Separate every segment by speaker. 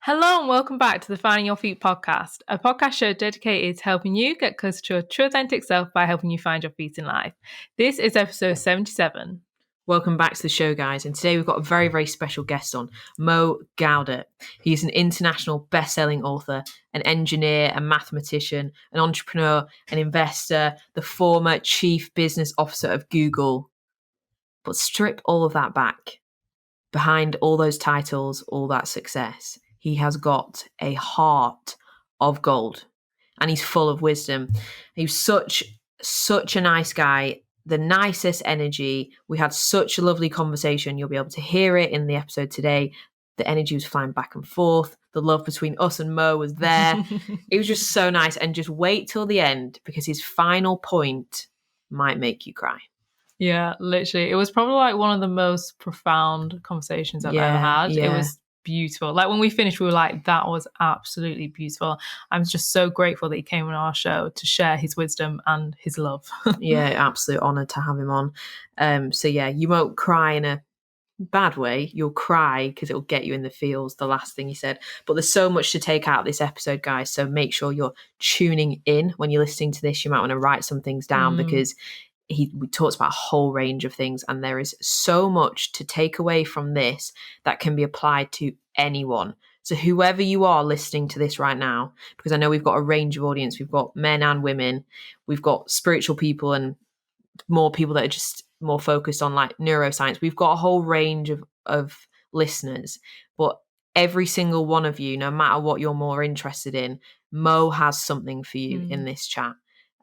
Speaker 1: Hello and welcome back to the Finding Your Feet podcast, a podcast show dedicated to helping you get closer to your true authentic self by helping you find your feet in life. This is episode 77.
Speaker 2: Welcome back to the show, guys. And today we've got a very, very special guest on, Mo Gawdat. He's an international best-selling author, an engineer, a mathematician, an entrepreneur, an investor, the former chief business officer of Google. But strip all of that back. Behind all those titles, all that success, he has got a heart of gold. And he's full of wisdom. He's such a nice guy. The nicest energy. We had such a lovely conversation. You'll be able to hear it in the episode today. The energy was flying back and forth. The love between us and Mo was there. It was just so nice. And just wait till the end because his final point might make you cry.
Speaker 1: Yeah, literally. It was probably like one of the most profound conversations I've ever had.
Speaker 2: Yeah.
Speaker 1: It was beautiful. Like when we finished, we were like, that was absolutely beautiful. I'm just so grateful that he came on our show to share his wisdom and his love.
Speaker 2: Yeah, absolute honour to have him on. So yeah, you won't cry in a bad way. You'll cry because it'll get you in the feels, the last thing he said. But there's so much to take out of this episode, guys. So make sure you're tuning in when you're listening to this. You might want to write some things down because we talks about a whole range of things, and there is so much to take away from this that can be applied to anyone. So whoever you are listening to this right now, because I know we've got a range of audience, we've got men and women, we've got spiritual people and more people that are just more focused on like neuroscience. We've got a whole range of listeners, but every single one of you, no matter what you're more interested in, Mo has something for you in this chat.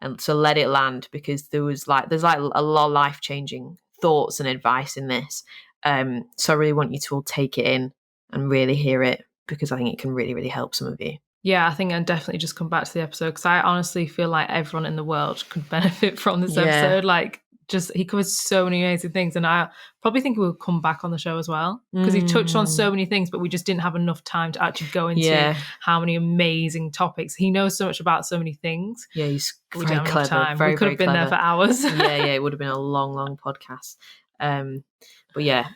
Speaker 2: And so let it land, because there's like a lot of life-changing thoughts and advice in this. So I really want you to all take it in and really hear it, because I think it can really, really help some of you.
Speaker 1: Yeah, I think I'd definitely just come back to the episode because I honestly feel like everyone in the world could benefit from this episode. Like, just he covers so many amazing things, and I probably think we'll come back on the show as well because he touched on so many things, but we just didn't have enough time to actually go into how many amazing topics. He knows so much about so many things.
Speaker 2: Yeah, he's
Speaker 1: we
Speaker 2: very clever.
Speaker 1: Time.
Speaker 2: Very,
Speaker 1: we could have been there for hours.
Speaker 2: Yeah, it would have been a long, long podcast. But yeah,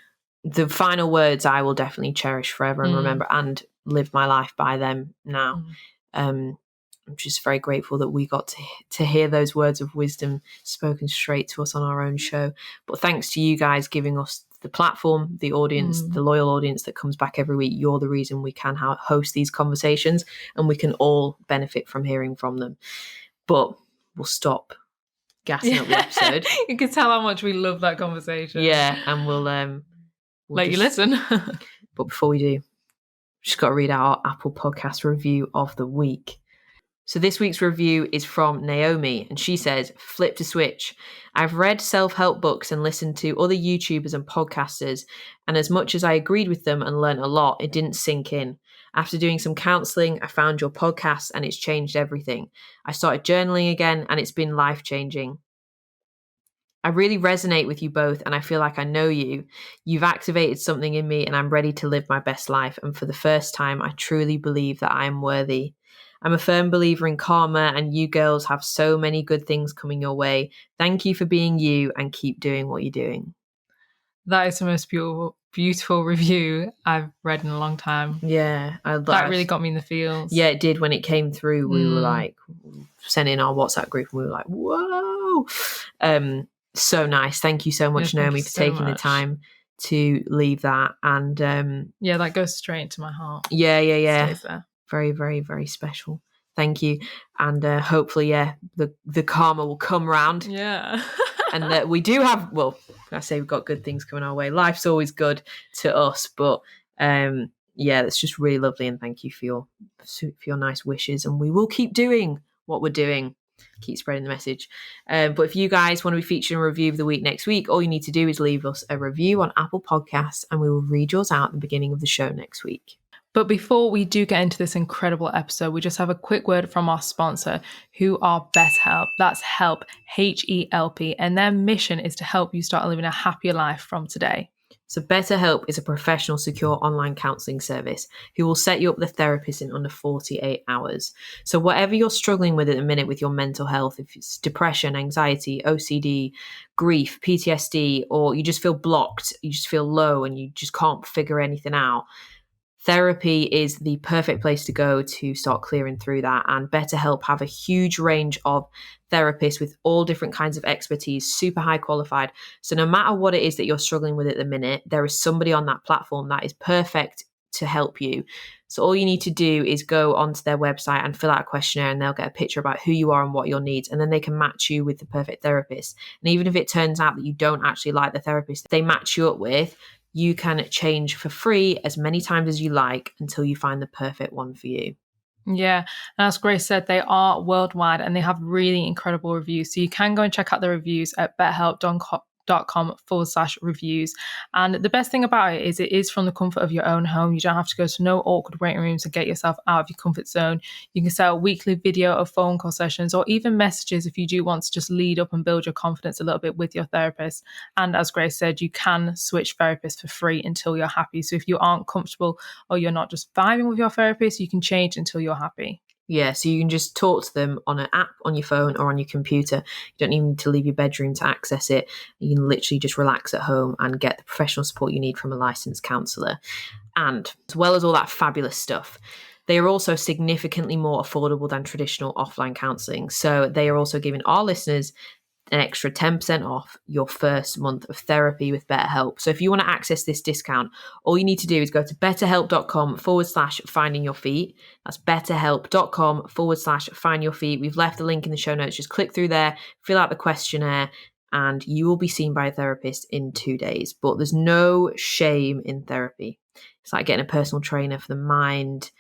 Speaker 2: the final words I will definitely cherish forever and remember and live my life by them now. I'm just very grateful that we got to hear those words of wisdom spoken straight to us on our own show. But thanks to you guys giving us the platform, the audience, the loyal audience that comes back every week. You're the reason we can host these conversations, and we can all benefit from hearing from them. But we'll stop gassing up the episode.
Speaker 1: You can tell how much we love that conversation.
Speaker 2: Yeah, and we'll
Speaker 1: let you listen.
Speaker 2: But before we do, just got to read out our Apple Podcast review of the week. So this week's review is from Naomi, and she says, flip to switch. I've read self-help books and listened to other YouTubers and podcasters, and as much as I agreed with them and learnt a lot, it didn't sink in. After doing some counselling, I found your podcast and it's changed everything. I started journaling again and it's been life-changing. I really resonate with you both, and I feel like I know you. You've activated something in me, and I'm ready to live my best life, and for the first time, I truly believe that I am worthy. I'm a firm believer in karma, and you girls have so many good things coming your way. Thank you for being you, and keep doing what you're doing.
Speaker 1: That is the most beautiful review I've read in a long time.
Speaker 2: Yeah.
Speaker 1: That really got me in the feels.
Speaker 2: Yeah, it did. When it came through, we were like, sent in our WhatsApp group, and we were like, whoa. So nice. Thank you so much, Naomi, for taking the time to leave that. And
Speaker 1: that goes straight into my heart.
Speaker 2: Yeah.
Speaker 1: Stays there.
Speaker 2: Very, very, very special. Thank you. And hopefully, the karma will come round.
Speaker 1: Yeah.
Speaker 2: And that we do have, well, I say we've got good things coming our way. Life's always good to us, but that's just really lovely. And thank you for your nice wishes. And we will keep doing what we're doing. Keep spreading the message. But if you guys want to be featured in a review of the week next week, all you need to do is leave us a review on Apple Podcasts, and we will read yours out at the beginning of the show next week.
Speaker 1: But before we do get into this incredible episode, we just have a quick word from our sponsor, who are BetterHelp. That's help, HELP, and their mission is to help you start living a happier life from today.
Speaker 2: So BetterHelp is a professional, secure online counselling service who will set you up with a therapist in under 48 hours. So whatever you're struggling with at the minute with your mental health, if it's depression, anxiety, OCD, grief, PTSD, or you just feel blocked, you just feel low and you just can't figure anything out, Therapy is the perfect place to go to start clearing through that. And BetterHelp have a huge range of therapists with all different kinds of expertise, super high qualified. So no matter what it is that you're struggling with at the minute, there is somebody on that platform that is perfect to help you. So all you need to do is go onto their website and fill out a questionnaire, and they'll get a picture about who you are and what your needs, and then they can match you with the perfect therapist. And even if it turns out that you don't actually like the therapist they match you up with, you can change for free as many times as you like until you find the perfect one for you.
Speaker 1: Yeah, and as Grace said, they are worldwide and they have really incredible reviews. So you can go and check out the reviews at betterhelp.com/reviews. And the best thing about it is from the comfort of your own home. You don't have to go to no awkward waiting rooms to get yourself out of your comfort zone. You can set a weekly video or phone call sessions or even messages if you do want to just lead up and build your confidence a little bit with your therapist. And as Grace said, you can switch therapists for free until you're happy. So if you aren't comfortable or you're not just vibing with your therapist, you can change until you're happy.
Speaker 2: Yeah, so you can just talk to them on an app on your phone or on your computer. You don't even need to leave your bedroom to access it. You can literally just relax at home and get the professional support you need from a licensed counsellor. And as well as all that fabulous stuff, they are also significantly more affordable than traditional offline counselling. So they are also giving our listeners an extra 10% off your first month of therapy with BetterHelp. So if you want to access this discount, all you need to do is go to betterhelp.com/finding your feet. That's betterhelp.com/find your feet. We've left the link in the show notes. Just click through there, fill out the questionnaire, and you will be seen by a therapist in 2 days. But there's no shame in therapy. It's like getting a personal trainer for the mind.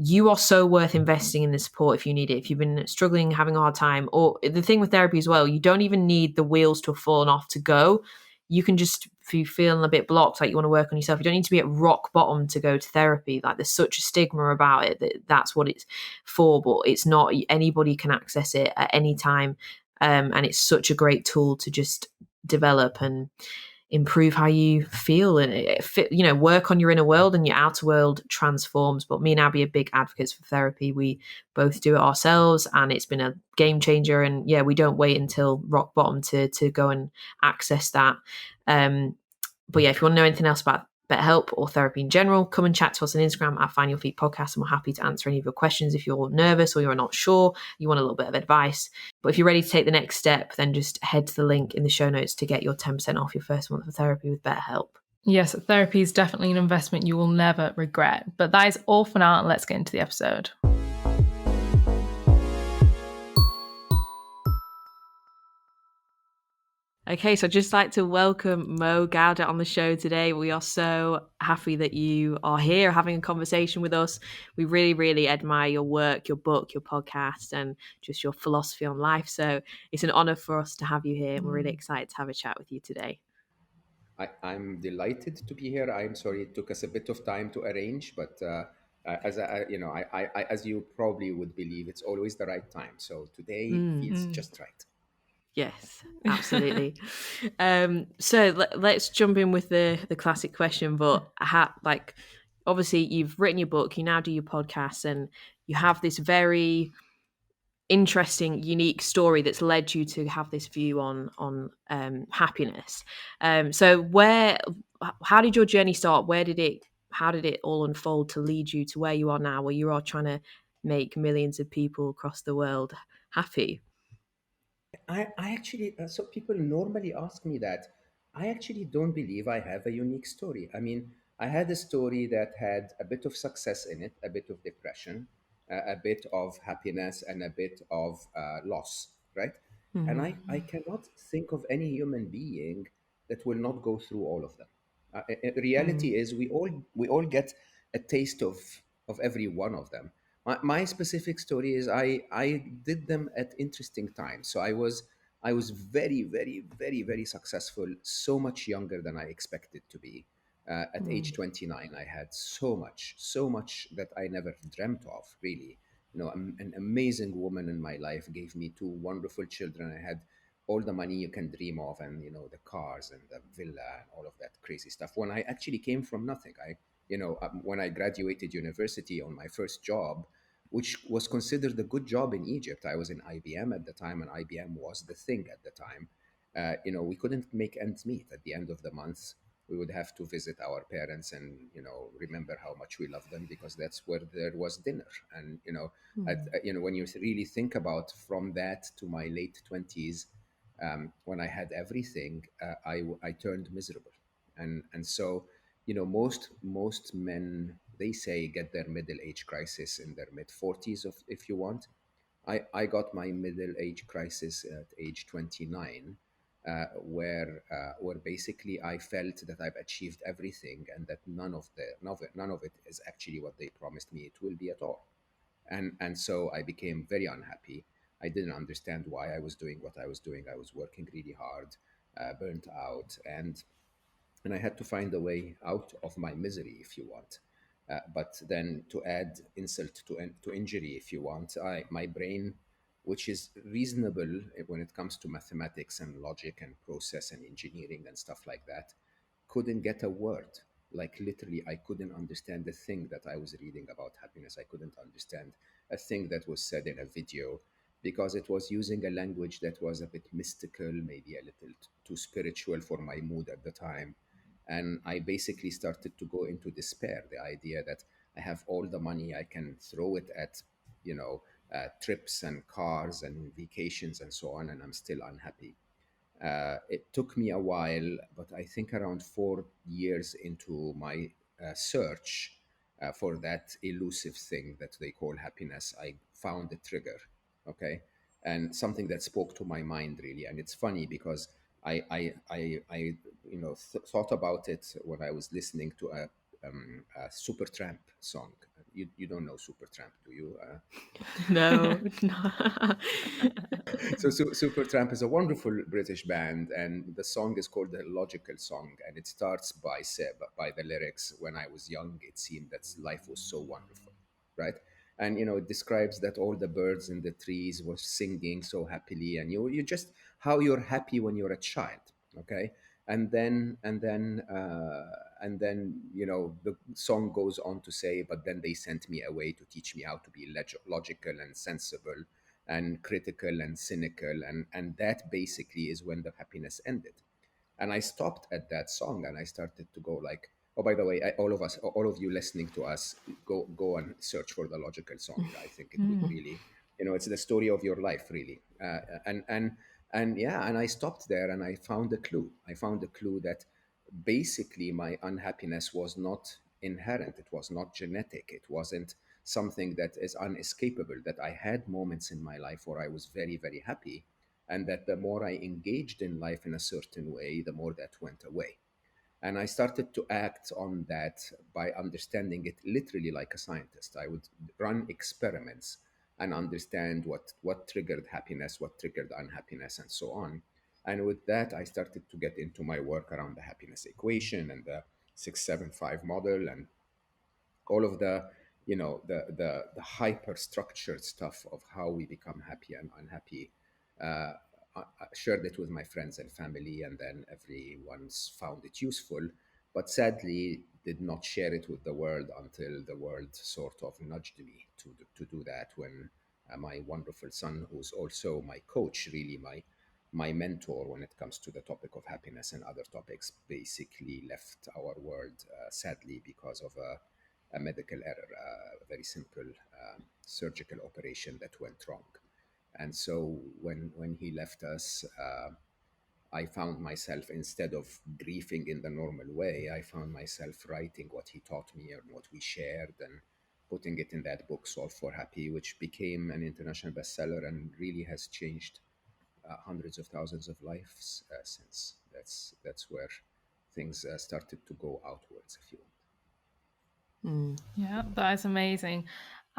Speaker 2: You are so worth investing in the support if you need it. If you've been struggling, having a hard time, or the thing with therapy as well, you don't even need the wheels to have fallen off to go. You can just, if you're feeling a bit blocked, like you want to work on yourself, you don't need to be at rock bottom to go to therapy. Like there's such a stigma about it that's what it's for, but it's not. Anybody can access it at any time. And it's such a great tool to just develop and improve how you feel and work on your inner world, and your outer world transforms. But me and Abby are big advocates for therapy. We both do it ourselves, and it's been a game changer. And yeah, we don't wait until rock bottom to go and access that. But yeah, if you want to know anything else about BetterHelp or therapy in general, come and chat to us on Instagram at Find Your Feet Podcast, and we're happy to answer any of your questions. If you're nervous or you're not sure, you want a little bit of advice. But if you're ready to take the next step, then just head to the link in the show notes to get your 10% off your first month of therapy with BetterHelp.
Speaker 1: Yes, therapy is definitely an investment you will never regret. But that is all for now, and let's get into the episode. Okay, so I'd just like to welcome Mo Gawdat on the show today. We are so happy that you are here having a conversation with us. We really, really admire your work, your book, your podcast, and just your philosophy on life. So it's an honor for us to have you here. And we're really excited to have a chat with you today.
Speaker 3: I'm delighted to be here. I'm sorry it took us a bit of time to arrange, but as you probably would believe, it's always the right time. So today feels just right.
Speaker 2: Yes, absolutely. So let's jump in with the classic question. But obviously, you've written your book, you now do your podcast, and you have this very interesting, unique story that's led you to have this view on happiness. So how did your journey start? How did it all unfold to lead you to where you are now, where you are trying to make millions of people across the world happy?
Speaker 3: I actually, so people normally ask me that. I actually don't believe I have a unique story. I mean, I had a story that had a bit of success in it, a bit of depression, a bit of happiness, and a bit of loss, right? And I cannot think of any human being that will not go through all of them. Reality is we all get a taste of every one of them. My specific story is I did them at interesting times. So I was very, very, very, very successful, so much younger than I expected to be. At age 29, I had so much that I never dreamt of, really. An amazing woman in my life gave me two wonderful children. I had all the money you can dream of, and the cars and the villa and all of that crazy stuff. When I actually came from nothing, when I graduated university on my first job, which was considered a good job in Egypt. I was in IBM at the time, and IBM was the thing at the time. We couldn't make ends meet at the end of the month. We would have to visit our parents and, remember how much we love them, because that's where there was dinner. And, when you really think about from that to my late 20s, when I had everything, I turned miserable. And so, most men, they say, get their middle age crisis in their mid 40s, if you want. I got my middle age crisis at age 29, where basically I felt that I've achieved everything, and that none of it is actually what they promised me it will be at all. And so I became very unhappy. I didn't understand why I was doing what I was doing. I was working really hard, burnt out, and I had to find a way out of my misery, if you want. But then, to add insult to injury, if you want, my brain, which is reasonable when it comes to mathematics and logic and process and engineering and stuff like that, couldn't get a word. Like, literally, I couldn't understand the thing that I was reading about happiness. I couldn't understand a thing that was said in a video, because it was using a language that was a bit mystical, maybe a little too spiritual for my mood at the time. And I basically started to go into despair. The idea that I have all the money, I can throw it at, trips and cars and vacations and so on, and I'm still unhappy. It took me a while, but I think around 4 years into my search for that elusive thing that they call happiness, I found a trigger, okay, and something that spoke to my mind, really. And it's funny because I thought about it when I was listening to a Supertramp song. You don't know Supertramp, do you?
Speaker 2: No.
Speaker 3: So Supertramp is a wonderful British band, and the song is called the Logical Song, and it starts by the lyrics: "When I was young, it seemed that life was so wonderful," right? And it describes that all the birds in the trees were singing so happily, and you just how you're happy when you're a child, okay? And then the song goes on to say, but then they sent me away to teach me how to be logical and sensible and critical and cynical, and that basically is when the happiness ended. And I stopped at that song, and I started to go like, oh, by the way, all of you listening to us, go and search for the Logical Song. I think it would really, it's the story of your life, really. And yeah, and I stopped there, and I found a clue. I found a clue that basically my unhappiness was not inherent. It was not genetic. It wasn't something that is unescapable. That I had moments in my life where I was very, very happy, and that the more I engaged in life in a certain way, the more that went away. And I started to act on that by understanding it literally like a scientist. I would run experiments and understand what triggered happiness, what triggered unhappiness, and so on. And with that, I started to get into my work around the happiness equation and the 675 model, and all of the hyper structured stuff of how we become happy and unhappy. I shared it with my friends and family, and then everyone's found it useful, but sadly did not share it with the world until the world sort of nudged me to do that, when my wonderful son, who's also my coach, really my mentor when it comes to the topic of happiness and other topics, basically left our world, sadly, because of a medical error, a very simple surgical operation that went wrong. And so when he left us, I found myself, instead of grieving in the normal way, I found myself writing what he taught me and what we shared, and putting it in that book, Solve for Happy, which became an international bestseller and really has changed hundreds of thousands of lives since. That's where things started to go outwards, if you want.
Speaker 1: Yeah, that is amazing.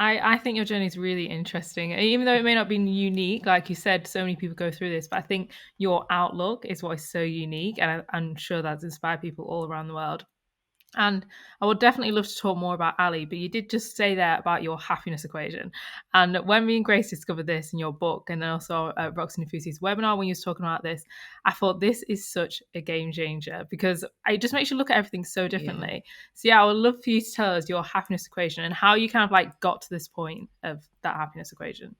Speaker 1: I think your journey is really interesting. Even though it may not be unique, like you said, so many people go through this, but I think your outlook is what is so unique. And I'm sure that's inspired people all around the world. And I would definitely love to talk more about Ali, but you did just say there about your happiness equation. And when me and Grace discovered this in your book, and then also at Rocks and Infusi's webinar, when you was talking about this, I thought this is such a game changer, because it just makes you look at everything so differently. So yeah, I would love for you to tell us your happiness equation and how you kind of like got to this point of that happiness equation.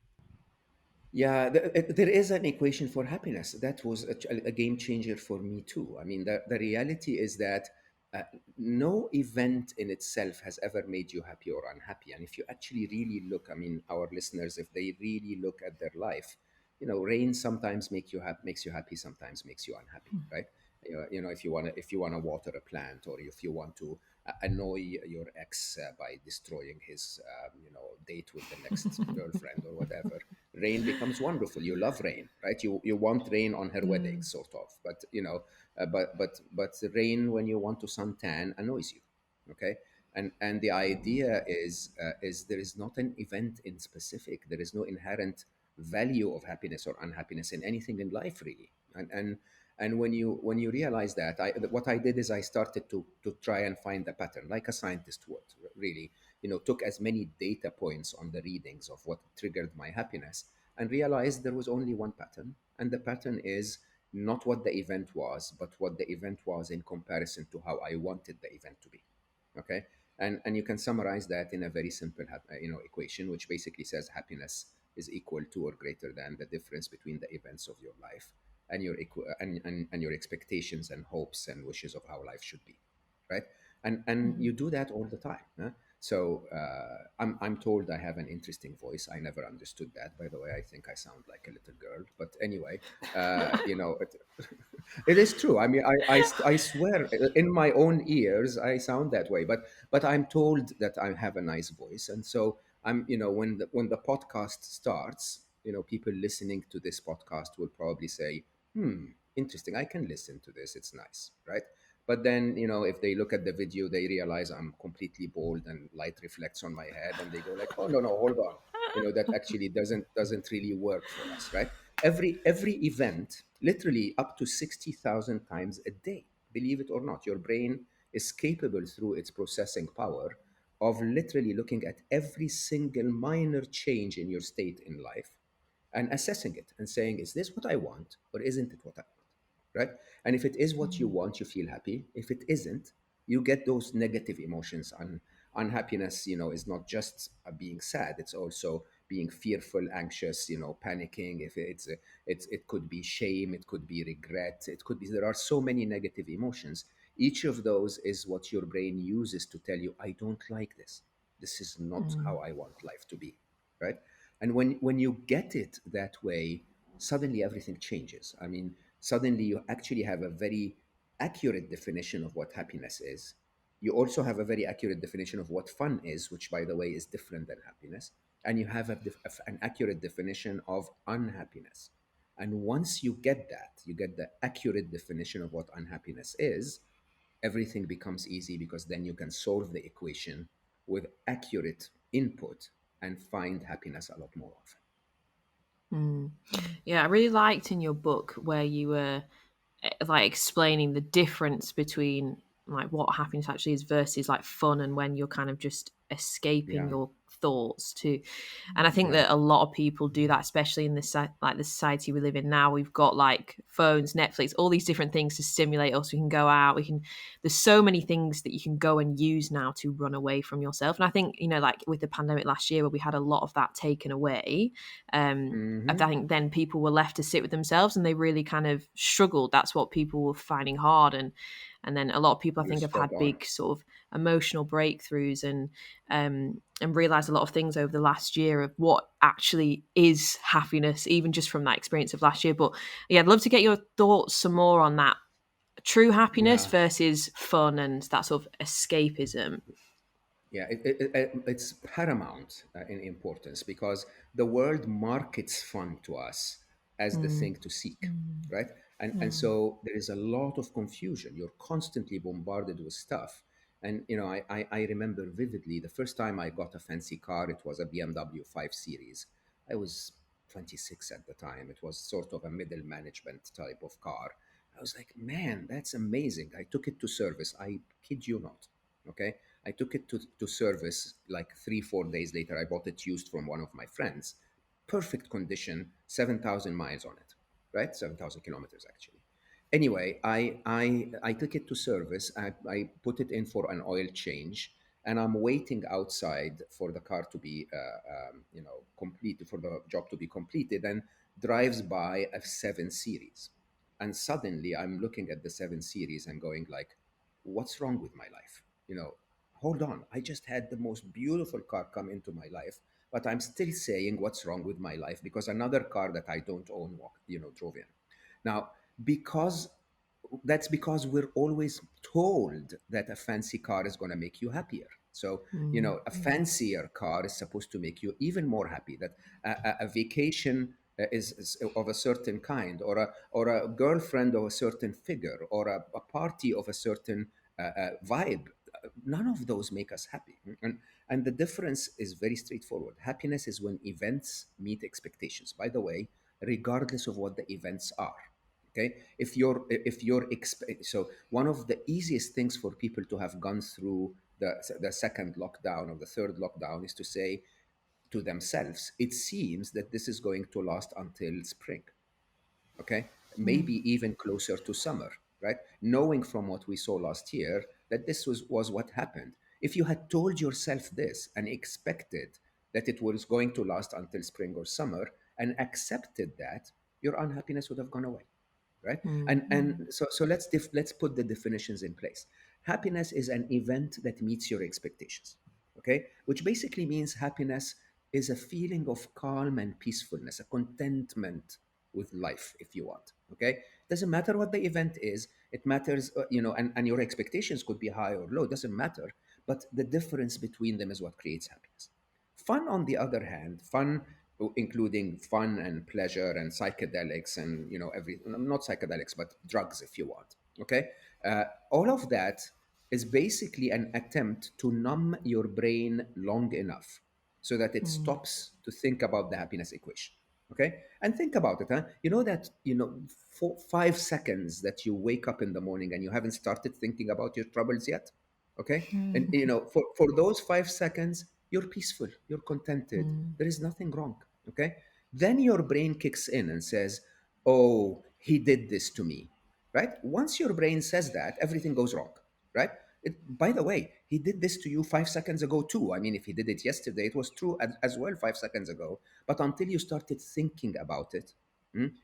Speaker 3: Yeah, there is an equation for happiness. That was a game changer for me too. I mean, the reality is that uh, no event in itself has ever made you happy or unhappy. And if you actually really look, I mean, our listeners, if they really look at their life, rain sometimes makes you happy, sometimes makes you unhappy, right? If you want to water a plant, or if you want to annoy your ex by destroying his date with the next girlfriend or whatever, rain becomes wonderful. You love rain, right? You want rain on her wedding, sort of. But but the rain when you want to suntan annoys you. Okay, and the idea is there is not an event in specific. There is no inherent value of happiness or unhappiness in anything in life, really. And when you realize that, what I did is I started to try and find a pattern, like a scientist would, really. Took as many data points on the readings of what triggered my happiness, and realized there was only one pattern. And the pattern is not what the event was, but what the event was in comparison to how I wanted the event to be. Okay. And you can summarize that in a very simple equation, which basically says happiness is equal to or greater than the difference between the events of your life and and your expectations and hopes and wishes of how life should be, right? And you do that all the time, huh? So I'm told I have an interesting voice. I never understood that, by the way. I think I sound like a little girl, but anyway, it is true. I mean, I swear in my own ears I sound that way, but I'm told that I have a nice voice. And so when the podcast starts, people listening to this podcast will probably say, interesting, I can listen to this, it's nice, right? But then, if they look at the video, they realize I'm completely bald and light reflects on my head, and they go like, oh, no, no, hold on. That actually doesn't really work for us, right? Every event, literally up to 60,000 times a day, believe it or not, your brain is capable, through its processing power, of literally looking at every single minor change in your state in life and assessing it and saying, is this what I want, or isn't it what I want? Right? And if it is what you want, you feel happy. If it isn't, you get those negative emotions. Unhappiness, is not just being sad; it's also being fearful, anxious, panicking. If it could be shame, it could be regret, it could be. There are so many negative emotions. Each of those is what your brain uses to tell you, I don't like this. This is not how I want life to be, right? And when you get it that way, suddenly everything changes. I mean, suddenly you actually have a very accurate definition of what happiness is. You also have a very accurate definition of what fun is, which, by the way, is different than happiness. And you have an accurate definition of unhappiness. And once you get that, you get the accurate definition of what unhappiness is, everything becomes easy, because then you can solve the equation with accurate input and find happiness a lot more often.
Speaker 2: Yeah, I really liked in your book where you were like explaining the difference between like what happiness actually is versus like fun, and when you're kind of just escaping
Speaker 3: Yeah,
Speaker 2: your thoughts too. And I think
Speaker 3: yeah.
Speaker 2: that a lot of people do that, especially in this like the society we live in now. We've got like phones, Netflix, all these different things to stimulate us. We can go out, there's so many things that you can go and use now to run away from yourself. And I think, like with the pandemic last year where we had a lot of that taken away, I
Speaker 3: Hmm.
Speaker 2: think then people were left to sit with themselves, and they really kind of struggled. That's what people were finding hard. And then a lot of people I
Speaker 3: You're
Speaker 2: think have
Speaker 3: spot
Speaker 2: had
Speaker 3: on.
Speaker 2: big sort of emotional breakthroughs, and realized a lot of things over the last year of what actually is happiness, even just from that experience of last year. But yeah, I'd love to get your thoughts some more on that true happiness
Speaker 3: Yeah.
Speaker 2: versus fun and that sort of escapism.
Speaker 3: Yeah, it's paramount in importance, because the world markets fun to us as the thing to seek, right? And so there is a lot of confusion. You're constantly bombarded with stuff. And I remember vividly the first time I got a fancy car. It was a BMW 5 Series. I was 26 at the time. It was sort of a middle management type of car. I was like, man, that's amazing. I took it to service. I kid you not. Okay. I took it to service like 3, 4 days later. I bought it used from one of my friends. Perfect condition, 7,000 miles on it, right? 7,000 kilometers actually. Anyway, I took it to service. I put it in for an oil change. and I'm waiting outside for the car to be, complete, for the job to be completed, and drives by a 7 Series. And suddenly I'm looking at the 7 Series and going like, what's wrong with my life? Hold on. I just had the most beautiful car come into my life, but I'm still saying what's wrong with my life because another car that I don't own drove in. Now, because that's because we're always told that a fancy car is going to make you happier. So, a fancier car is supposed to make you even more happy. That a vacation is of a certain kind, or a girlfriend of a certain figure, or a party of a certain vibe. None of those make us happy. And the difference is very straightforward. Happiness is when events meet expectations. By the way, regardless of what the events are. Okay, so one of the easiest things for people to have gone through the second lockdown or the third lockdown is to say to themselves, it seems that this is going to last until spring. Okay, maybe even closer to summer, right? Knowing from what we saw last year that this was what happened. If you had told yourself this and expected that it was going to last until spring or summer and accepted that, your unhappiness would have gone away, right? And so let's put the definitions in place. Happiness is an event that meets your expectations, okay? Which basically means happiness is a feeling of calm and peacefulness, a contentment with life, if you want, okay? Doesn't matter what the event is. It matters, and your expectations could be high or low, doesn't matter. But the difference between them is what creates happiness. Fun, on the other hand, fun, including fun and pleasure and psychedelics and every, not psychedelics but drugs, if you want. Okay, all of that is basically an attempt to numb your brain long enough so that it stops to think about the happiness equation. Okay, and think about it, huh? You know that for 5 seconds that you wake up in the morning and you haven't started thinking about your troubles yet. Okay, and for those 5 seconds you're peaceful, you're contented, there is nothing wrong. Okay, then your brain kicks in and says, oh, he did this to me, right? Once your brain says that, everything goes wrong, right? By the way, he did this to you 5 seconds ago too. I mean, if he did it yesterday, it was true as well 5 seconds ago. But until you started thinking about it,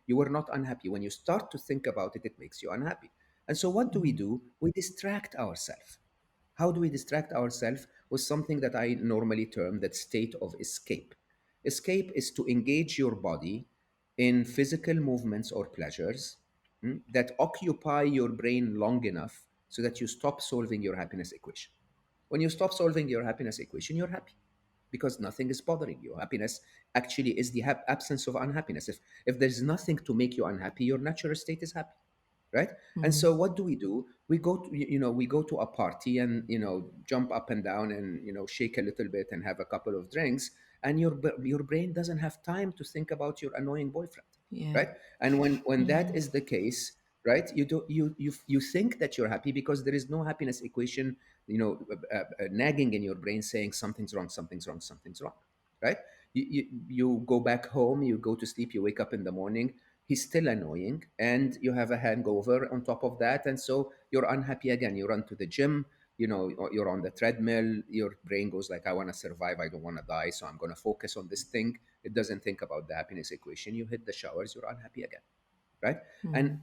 Speaker 3: you were not unhappy. When you start to think about it, it makes you unhappy. And so what do? We distract ourselves. How do we distract ourselves? With something that I normally term that state of escape. Escape is to engage your body in physical movements or pleasures that occupy your brain long enough so that you stop solving your happiness equation. When you stop solving your happiness equation, you're happy because nothing is bothering you. Happiness actually is the absence of unhappiness. If there's nothing to make you unhappy, your natural state is happy, right? And so what do? We go to we go to a party and jump up and down and shake a little bit and have a couple of drinks, and your brain doesn't have time to think about your annoying boyfriend,
Speaker 2: Yeah.
Speaker 3: right? And when that is the case, right, you think that you're happy because there is no happiness equation nagging in your brain saying something's wrong, something's wrong, something's wrong, right? You go back home, you go to sleep, you wake up in the morning, he's still annoying, and you have a hangover on top of that, and so you're unhappy again. You run to the gym, or you're on the treadmill, your brain goes like, I want to survive, I don't want to die, so I'm going to focus on this thing. It doesn't think about the happiness equation. You hit the showers, you're unhappy again, right?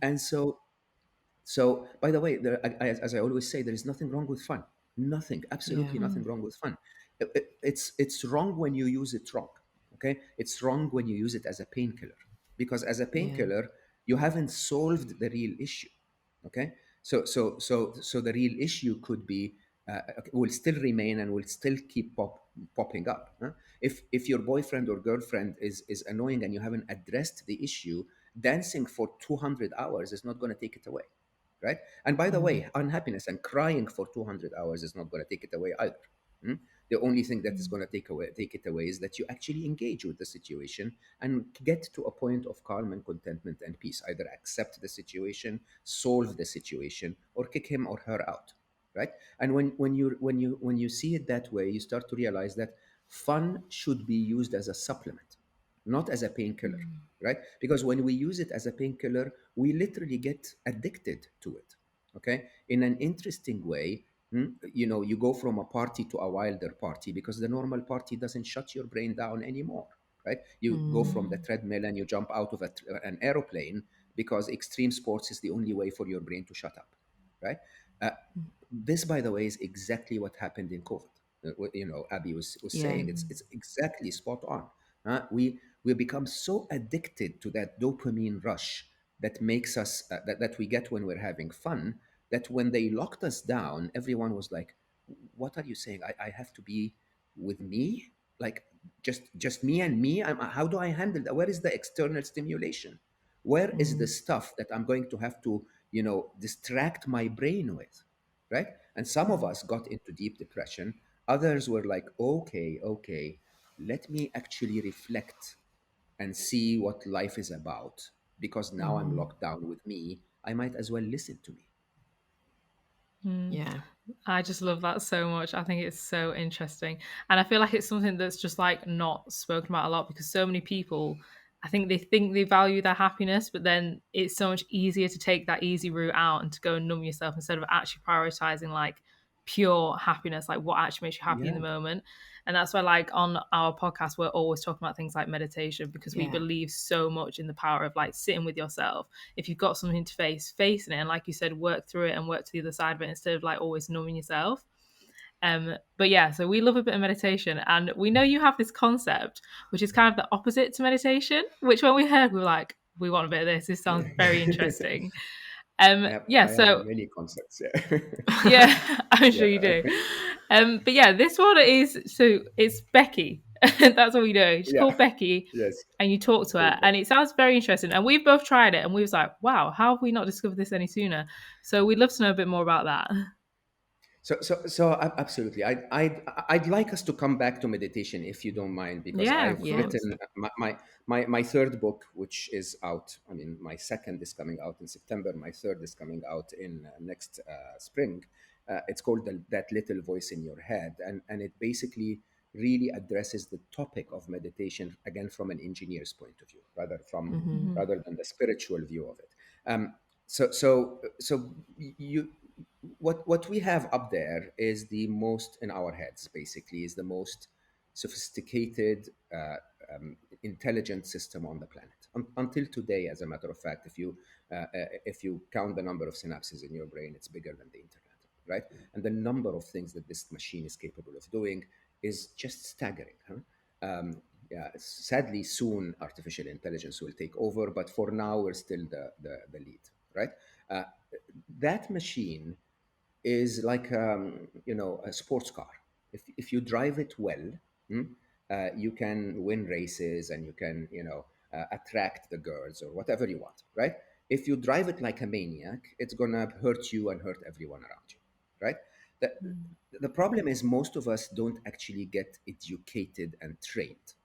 Speaker 3: And so, by the way, as I always say, there is nothing wrong with fun. Nothing,
Speaker 2: Yeah.
Speaker 3: absolutely nothing wrong with fun. It's wrong when you use it wrong. Okay, it's wrong when you use it as a painkiller, because as a
Speaker 2: Yeah.
Speaker 3: painkiller, you haven't solved the real issue. Okay, so the real issue could be will still remain and will still keep popping up. Huh? If your boyfriend or girlfriend is annoying and you haven't addressed the issue, dancing for 200 hours is not going to take it away, right? And by the way, unhappiness and crying for 200 hours is not going to take it away either. Hmm? The only thing that is going to take it away is that you actually engage with the situation and get to a point of calm and contentment and peace. Either accept the situation, solve the situation, or kick him or her out, right? And when you see it that way, you start to realize that fun should be used as a supplement, not as a painkiller, right? Because when we use it as a painkiller, we literally get addicted to it. Okay, in an interesting way, You go from a party to a wilder party because the normal party doesn't shut your brain down anymore, right? You go from the treadmill and you jump out of an aeroplane because extreme sports is the only way for your brain to shut up, right? Uh, this, by the way, is exactly what happened in COVID. Abby was
Speaker 2: Yeah.
Speaker 3: saying it's exactly spot on. We become so addicted to that dopamine rush that makes us that we get when we're having fun, that when they locked us down, everyone was like, "What are you saying? I have to be with me, like just me and me. How do I handle that? Where is the external stimulation? Where is the stuff that I'm going to have to distract my brain with?" Right? And some of us got into deep depression. Others were like, okay, let me actually reflect and see what life is about. Because now I'm locked down with me, I might as well listen to me.
Speaker 2: Yeah.
Speaker 1: I just love that so much. I think it's so interesting. And I feel like it's something that's just like not spoken about a lot because so many people, I think they value their happiness, but then it's so much easier to take that easy route out and to go and numb yourself instead of actually prioritizing like pure happiness, like what actually makes you happy in the
Speaker 3: Yeah,
Speaker 1: moment. And that's why, like, on our podcast, we're always talking about things like meditation because we
Speaker 2: Yeah.
Speaker 1: believe so much in the power of like sitting with yourself. If you've got something to facing it, and like you said, work through it and work to the other side of it instead of like always numbing yourself. But yeah, so we love a bit of meditation, and we know you have this concept, which is kind of the opposite to meditation. Which when we heard, we were like, we want a bit of this. This sounds very interesting. Yeah,
Speaker 3: I have
Speaker 1: so
Speaker 3: many concepts. Yeah,
Speaker 1: yeah, I'm sure you
Speaker 3: yeah,
Speaker 1: do. But yeah, this one is so it's Becky. That's what we know. She's
Speaker 3: yeah.
Speaker 1: called Becky,
Speaker 3: Yes,
Speaker 1: and you talk
Speaker 3: it's
Speaker 1: to her,
Speaker 3: called
Speaker 1: and
Speaker 3: Becky.
Speaker 1: it sounds very interesting. And we've both tried it, and we was like, wow, how have we not discovered this any sooner? So we'd love to know a bit more about that.
Speaker 3: Absolutely. I'd like us to come back to meditation if you don't mind, because
Speaker 1: Yeah, of
Speaker 3: I've
Speaker 2: Yeah.
Speaker 1: course.
Speaker 3: written my third book, which is out. I mean, my second is coming out in September. My third is coming out in next spring. It's called That Little Voice in Your Head, and it basically really addresses the topic of meditation again from an engineer's point of view,
Speaker 1: Mm-hmm.
Speaker 3: rather than the spiritual view of it. So you what we have up there is the most in our heads, basically, is the most sophisticated intelligent system on the planet. Until today, as a matter of fact, if you count the number of synapses in your brain, it's bigger than the internet, right? And the number of things that this machine is capable of doing is just staggering, huh? Yeah, sadly, soon artificial intelligence will take over, but for now, we're still the lead, right? Uh, that machine is like a sports car. If you drive it well, hmm, you can win races and you can attract the girls or whatever you want, right? If you drive it like a maniac, it's gonna hurt you and hurt everyone around you, right? The, the problem is most of us don't actually get educated and trained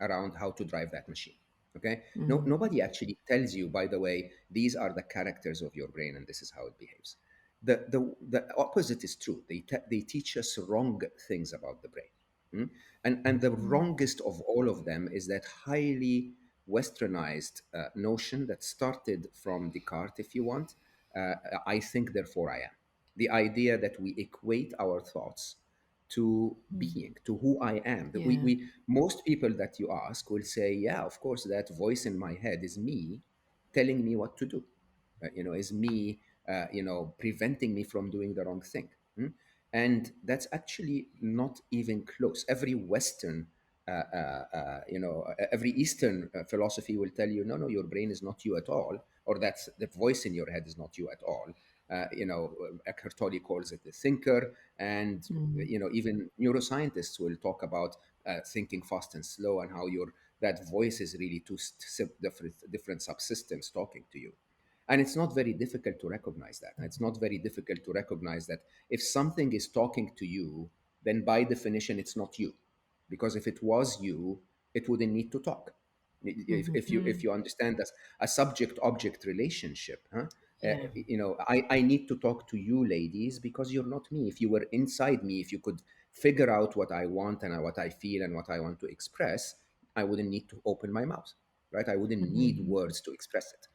Speaker 3: around how to drive that machine. Okay, no, nobody actually tells you, by the way, these are the characters of your brain and this is how it behaves. The opposite is true. They teach us wrong things about the brain. And the wrongest of all of them is that highly westernized notion that started from Descartes, if you want. I think, therefore I am. The idea that we equate our thoughts to being, to who I am. That
Speaker 2: Yeah.
Speaker 3: we most people that you ask will say, yeah, of course, that voice in my head is me telling me what to do. Is me, preventing me from doing the wrong thing. And that's actually not even close. Every Western, every Eastern philosophy will tell you, no, no, your brain is not you at all, or that's the voice in your head is not you at all. Eckhart Tolle calls it the thinker, and even neuroscientists will talk about thinking fast and slow, and how your that voice is really two different subsystems talking to you. And it's not very difficult to recognize that. It's not very difficult to recognize that if something is talking to you, then by definition, it's not you. Because if it was you, it wouldn't need to talk. If you understand that a subject-object relationship, huh?
Speaker 2: Yeah.
Speaker 3: I need to talk to you, ladies, because you're not me. If you were inside me, if you could figure out what I want and what I feel and what I want to express, I wouldn't need to open my mouth, right? I wouldn't need words to express it.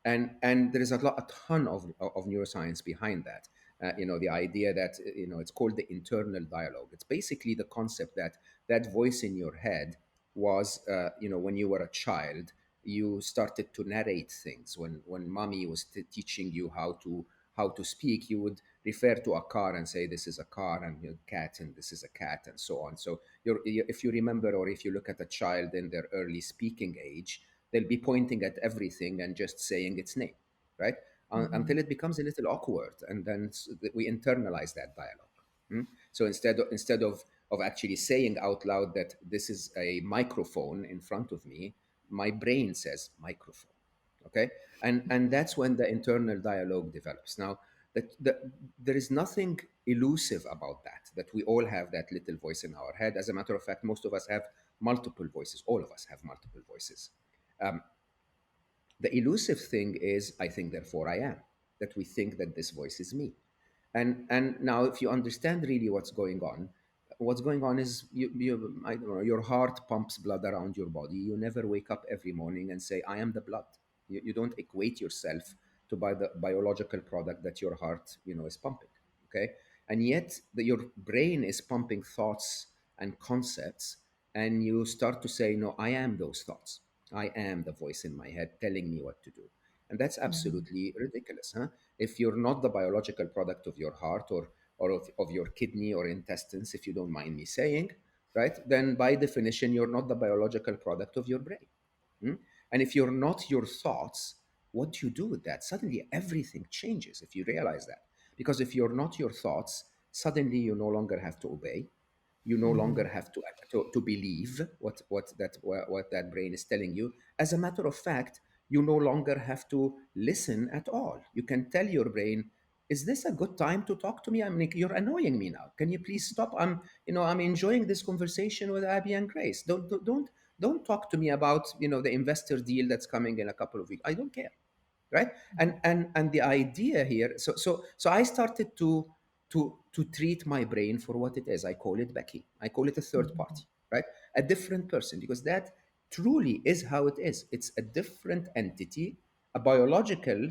Speaker 3: And there is a ton of neuroscience behind that. The idea that it's called the internal dialogue. It's basically the concept that that voice in your head was, when you were a child, you started to narrate things. When mommy was teaching you how to speak, you would refer to a car and say, this is a car, and cat, and this is a cat, and so on. So if you remember, or if you look at a child in their early speaking age, they'll be pointing at everything and just saying its name, right? Until it becomes a little awkward, and then we internalize that dialogue. So instead of actually saying out loud that this is a microphone in front of me, my brain says microphone. Okay, and that's when the internal dialogue develops. Now, there is nothing elusive about that we all have that little voice in our head. As a matter of fact, most of us have multiple voices. All of us have multiple voices. The elusive thing is, I think, therefore I am, that we think that this voice is me. And now, if you understand really what's going on is, I don't know, your heart pumps blood around your body. You never wake up every morning and say, I am the blood. You don't equate yourself to buy the biological product that your heart, is pumping. Okay. And yet your brain is pumping thoughts and concepts, and you start to say, no, I am those thoughts. I am the voice in my head telling me what to do. And that's absolutely ridiculous. Huh? If you're not the biological product of your heart, or of your kidney or intestines, if you don't mind me saying, right, then by definition, you're not the biological product of your brain. Hmm? And if you're not your thoughts, what do you do with that? Suddenly everything changes if you realize that. Because if you're not your thoughts, suddenly you no longer have to obey. You no longer have to believe what that brain is telling you. As a matter of fact, you no longer have to listen at all. You can tell your brain, is this a good time to talk to me? I mean, you're annoying me now. Can you please stop? I'm enjoying this conversation with Abby and Grace. Don't talk to me about, the investor deal that's coming in a couple of weeks. I don't care, right? And the idea here, so I started to treat my brain for what it is. I call it Becky. I call it a third party, right? A different person, because that truly is how it is. It's a different entity, a biological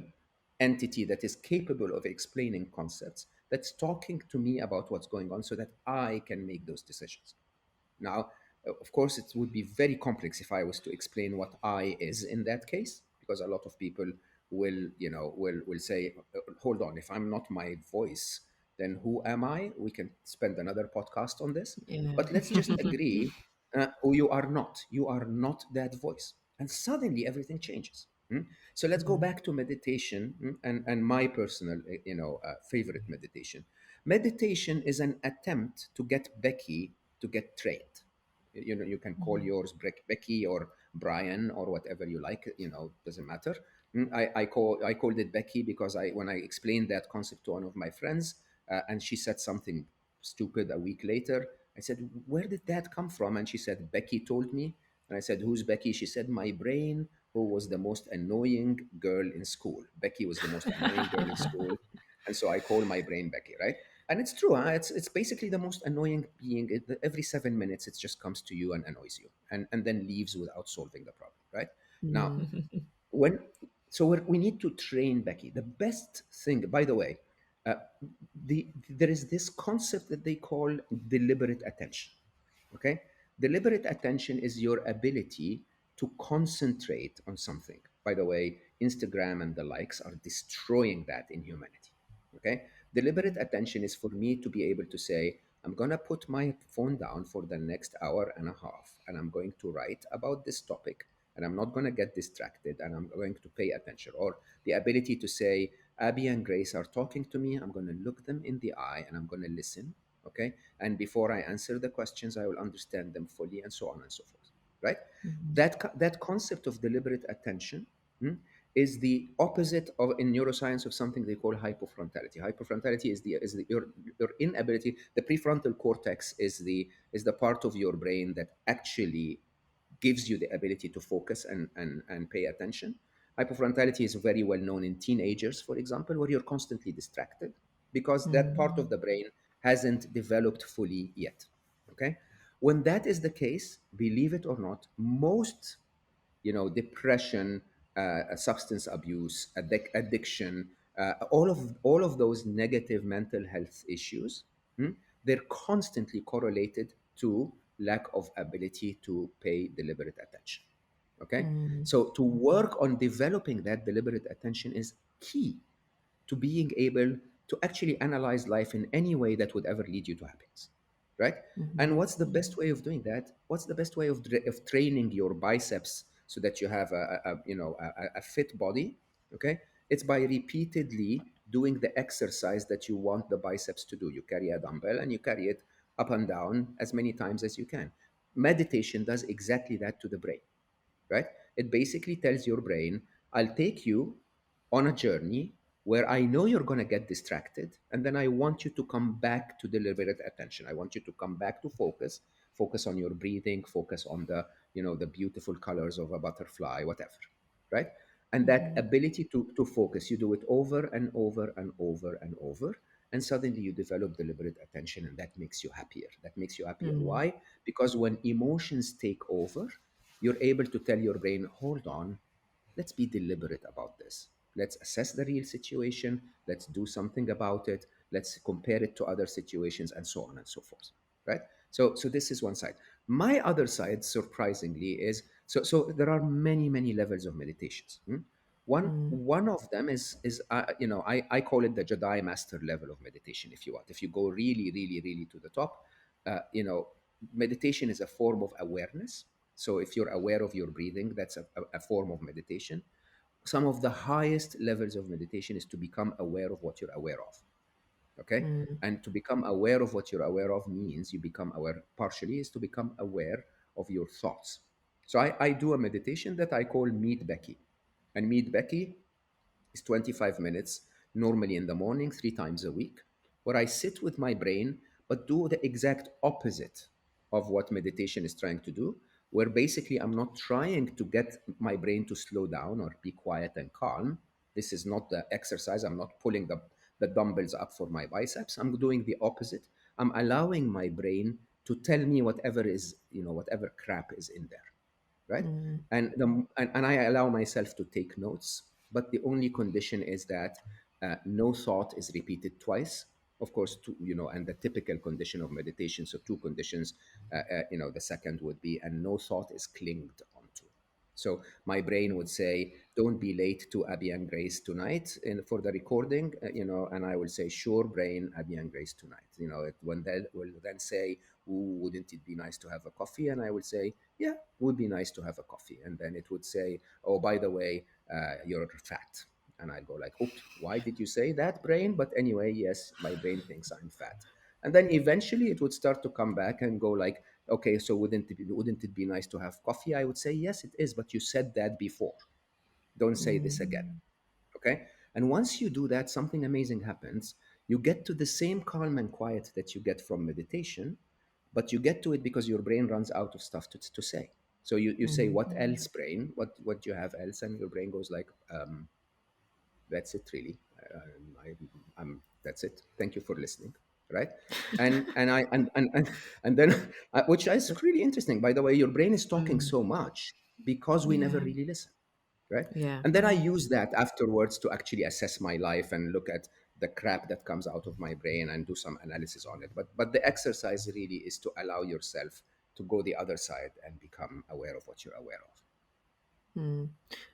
Speaker 3: entity that is capable of explaining concepts, that's talking to me about what's going on so that I can make those decisions. Now, of course, it would be very complex if I was to explain what I is in that case, because a lot of people will say, hold on, if I'm not my voice, then who am I? We can spend another podcast on this,
Speaker 2: Yeah.
Speaker 3: but let's just agree, who you are not. You are not that voice, and suddenly everything changes. So let's go back to meditation, and my personal, favorite meditation. Meditation is an attempt to get Becky to get trained. You can call yours Becky or Brian or whatever you like. Doesn't matter. I called it Becky because when I explained that concept to one of my friends, and she said something stupid a week later. I said, where did that come from? And she said, Becky told me. And I said, who's Becky? She said, my brain, who was the most annoying girl in school. Becky was the most annoying girl in school. And so I call my brain Becky, right? And it's true. Huh? It's basically the most annoying being. Every 7 minutes, it just comes to you and annoys you, and then leaves without solving the problem, right? Now, when we need to train Becky. The best thing, by the way, uh, there is this concept that they call deliberate attention. Okay, deliberate attention is your ability to concentrate on something. By the way, Instagram and the likes are destroying that in humanity. Okay, deliberate attention is for me to be able to say, I'm going to put my phone down for the next hour and a half, and I'm going to write about this topic, and I'm not going to get distracted, and I'm going to pay attention. Or the ability to say, Abby and Grace are talking to me, I'm going to look them in the eye and I'm going to listen. Okay, and before I answer the questions, I will understand them fully, and so on and so forth, right? That concept of deliberate attention, is the opposite of, in neuroscience, of something they call hypofrontality. Hypofrontality is your inability. The prefrontal cortex is the part of your brain that actually gives you the ability to focus and pay attention. Hypofrontality is very well known in teenagers, for example, where you're constantly distracted because that part of the brain hasn't developed fully yet. Okay? When that is the case, believe it or not, most depression, substance abuse, addiction, All of those negative mental health issues, they're constantly correlated to lack of ability to pay deliberate attention. Okay, so to work on developing that deliberate attention is key to being able to actually analyze life in any way that would ever lead you to happiness, right? And what's the best way of doing that? What's the best way of training your biceps so that you have a fit body? Okay, it's by repeatedly doing the exercise that you want the biceps to do. You carry a dumbbell and you carry it up and down as many times as you can. Meditation does exactly that to the brain, right? It basically tells your brain, I'll take you on a journey where I know you're going to get distracted. And then I want you to come back to deliberate attention. I want you to come back to focus on your breathing, focus on the beautiful colors of a butterfly, whatever, right? And that ability to focus, you do it over and over and over and over. And suddenly you develop deliberate attention, and that makes you happier. That makes you happier. Why? Because when emotions take over, you're able to tell your brain, hold on, let's be deliberate about this. Let's assess the real situation. Let's do something about it. Let's compare it to other situations, and so on and so forth. Right? So this is one side. My other side, surprisingly, is so there are many levels of meditations. One of them is I call it the Jedi master level of meditation, if you want. If you go really to the top, meditation is a form of awareness. So if you're aware of your breathing, that's a form of meditation. Some of the highest levels of meditation is to become aware of what you're aware of. Okay. And to become aware of what you're aware of means you become aware, partially, is to become aware of your thoughts. So I do a meditation that I call Meet Becky. And Meet Becky is 25 minutes, normally in the morning, 3 times a week, where I sit with my brain, but do the exact opposite of what meditation is trying to do, where basically I'm not trying to get my brain to slow down or be quiet and calm. This is not the exercise. I'm not pulling the dumbbells up for my biceps. I'm doing the opposite. I'm allowing my brain to tell me whatever crap is in there, right? And I allow myself to take notes, but the only condition is that no thought is repeated twice. Of course, and the typical condition of meditation. So two conditions. The second would be, and no thought is clinged onto. So my brain would say, "Don't be late to Abby and Grace tonight for the recording," and I will say, "Sure, brain, Abby and Grace tonight." When they will then say, "Ooh, wouldn't it be nice to have a coffee?" And I will say, "Yeah, would be nice to have a coffee." And then it would say, "Oh, by the way, you're fat." And I'd go like, "Oops, why did you say that, brain?" But anyway, yes, my brain thinks I'm fat. And then eventually it would start to come back and go like, "Okay, so wouldn't it be nice to have coffee?" I would say, "Yes, it is, but you said that before. Don't say this again." Okay? And once you do that, something amazing happens. You get to the same calm and quiet that you get from meditation, but you get to it because your brain runs out of stuff to say. So you say, "What else, brain? What do you have else?" And your brain goes like, "That's it, really. That's it. Thank you for listening." Right? And then, which is really interesting. By the way, your brain is talking so much because we never really listen, right?
Speaker 2: Yeah.
Speaker 3: And then I use that afterwards to actually assess my life and look at the crap that comes out of my brain and do some analysis on it. But the exercise really is to allow yourself to go the other side and become aware of what you're aware of.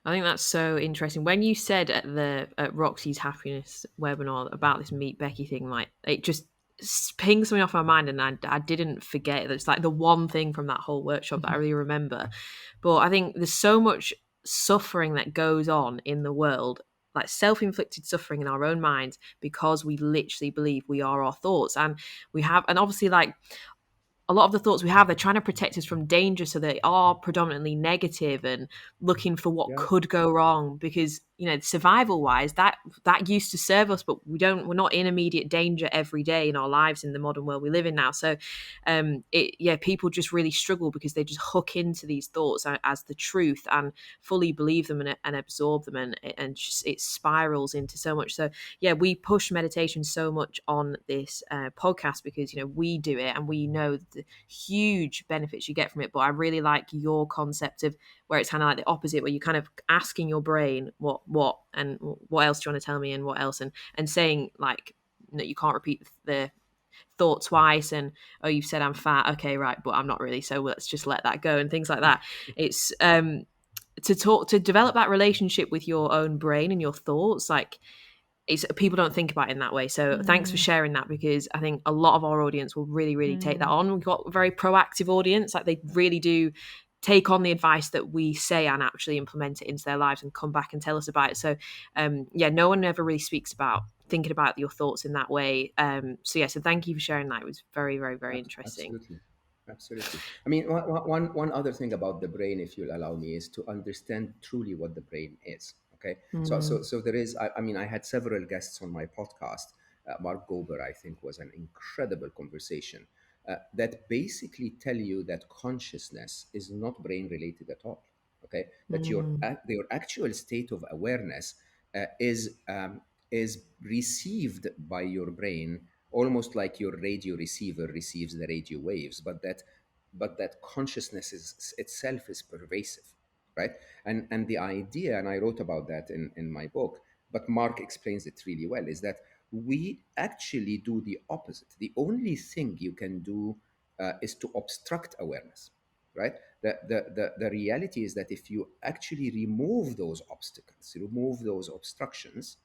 Speaker 2: I think that's so interesting. When you said at Roxy's happiness webinar about this Meet Becky thing, like it just pinged something off my mind, and I didn't forget it. It's like the one thing from that whole workshop that I really remember. But I think there's so much suffering that goes on in the world, like self-inflicted suffering in our own minds, because we literally believe we are our thoughts, and obviously, like, a lot of the thoughts we have, they're trying to protect us from danger, so they are predominantly negative and looking for what
Speaker 3: Yeah.
Speaker 2: could go wrong, because survival wise that used to serve us, but we're not in immediate danger every day in our lives in the modern world we live in now. So people just really struggle because they just hook into these thoughts as the truth and fully believe them and absorb them, and just it spirals into so much. So we push meditation so much on this podcast because we do it and we know the huge benefits you get from it. But I really like your concept of where it's kind of like the opposite, where you're kind of asking your brain what and what else do you want to tell me and what else, and saying like that you can't repeat the thought twice, and oh, you've said I'm fat, okay, right, but I'm not really, so let's just let that go, and things like that. It's to develop that relationship with your own brain and your thoughts, like it's people don't think about it in that way. So thanks for sharing that, because I think a lot of our audience will really take that on. We've got a very proactive audience, like they really do take on the advice that we say and actually implement it into their lives and come back and tell us about it. So no one ever really speaks about thinking about your thoughts in that way. So thank you for sharing that. It was very interesting.
Speaker 3: Absolutely. I mean, one other thing about the brain, if you'll allow me, is to understand truly what the brain is. Okay. So there is, I mean, I had several guests on my podcast. Mark Gober, I think, was an incredible conversation that basically tell you that consciousness is not brain related at all. Okay. That your actual state of awareness is received by your brain almost like your radio receiver receives the radio waves, but that consciousness itself is pervasive, right? And the idea, and I wrote about that in my book, but Mark explains it really well, is that we actually do the opposite. The only thing you can do is to obstruct awareness, right? The reality is that if you actually remove those obstacles, remove those obstructions,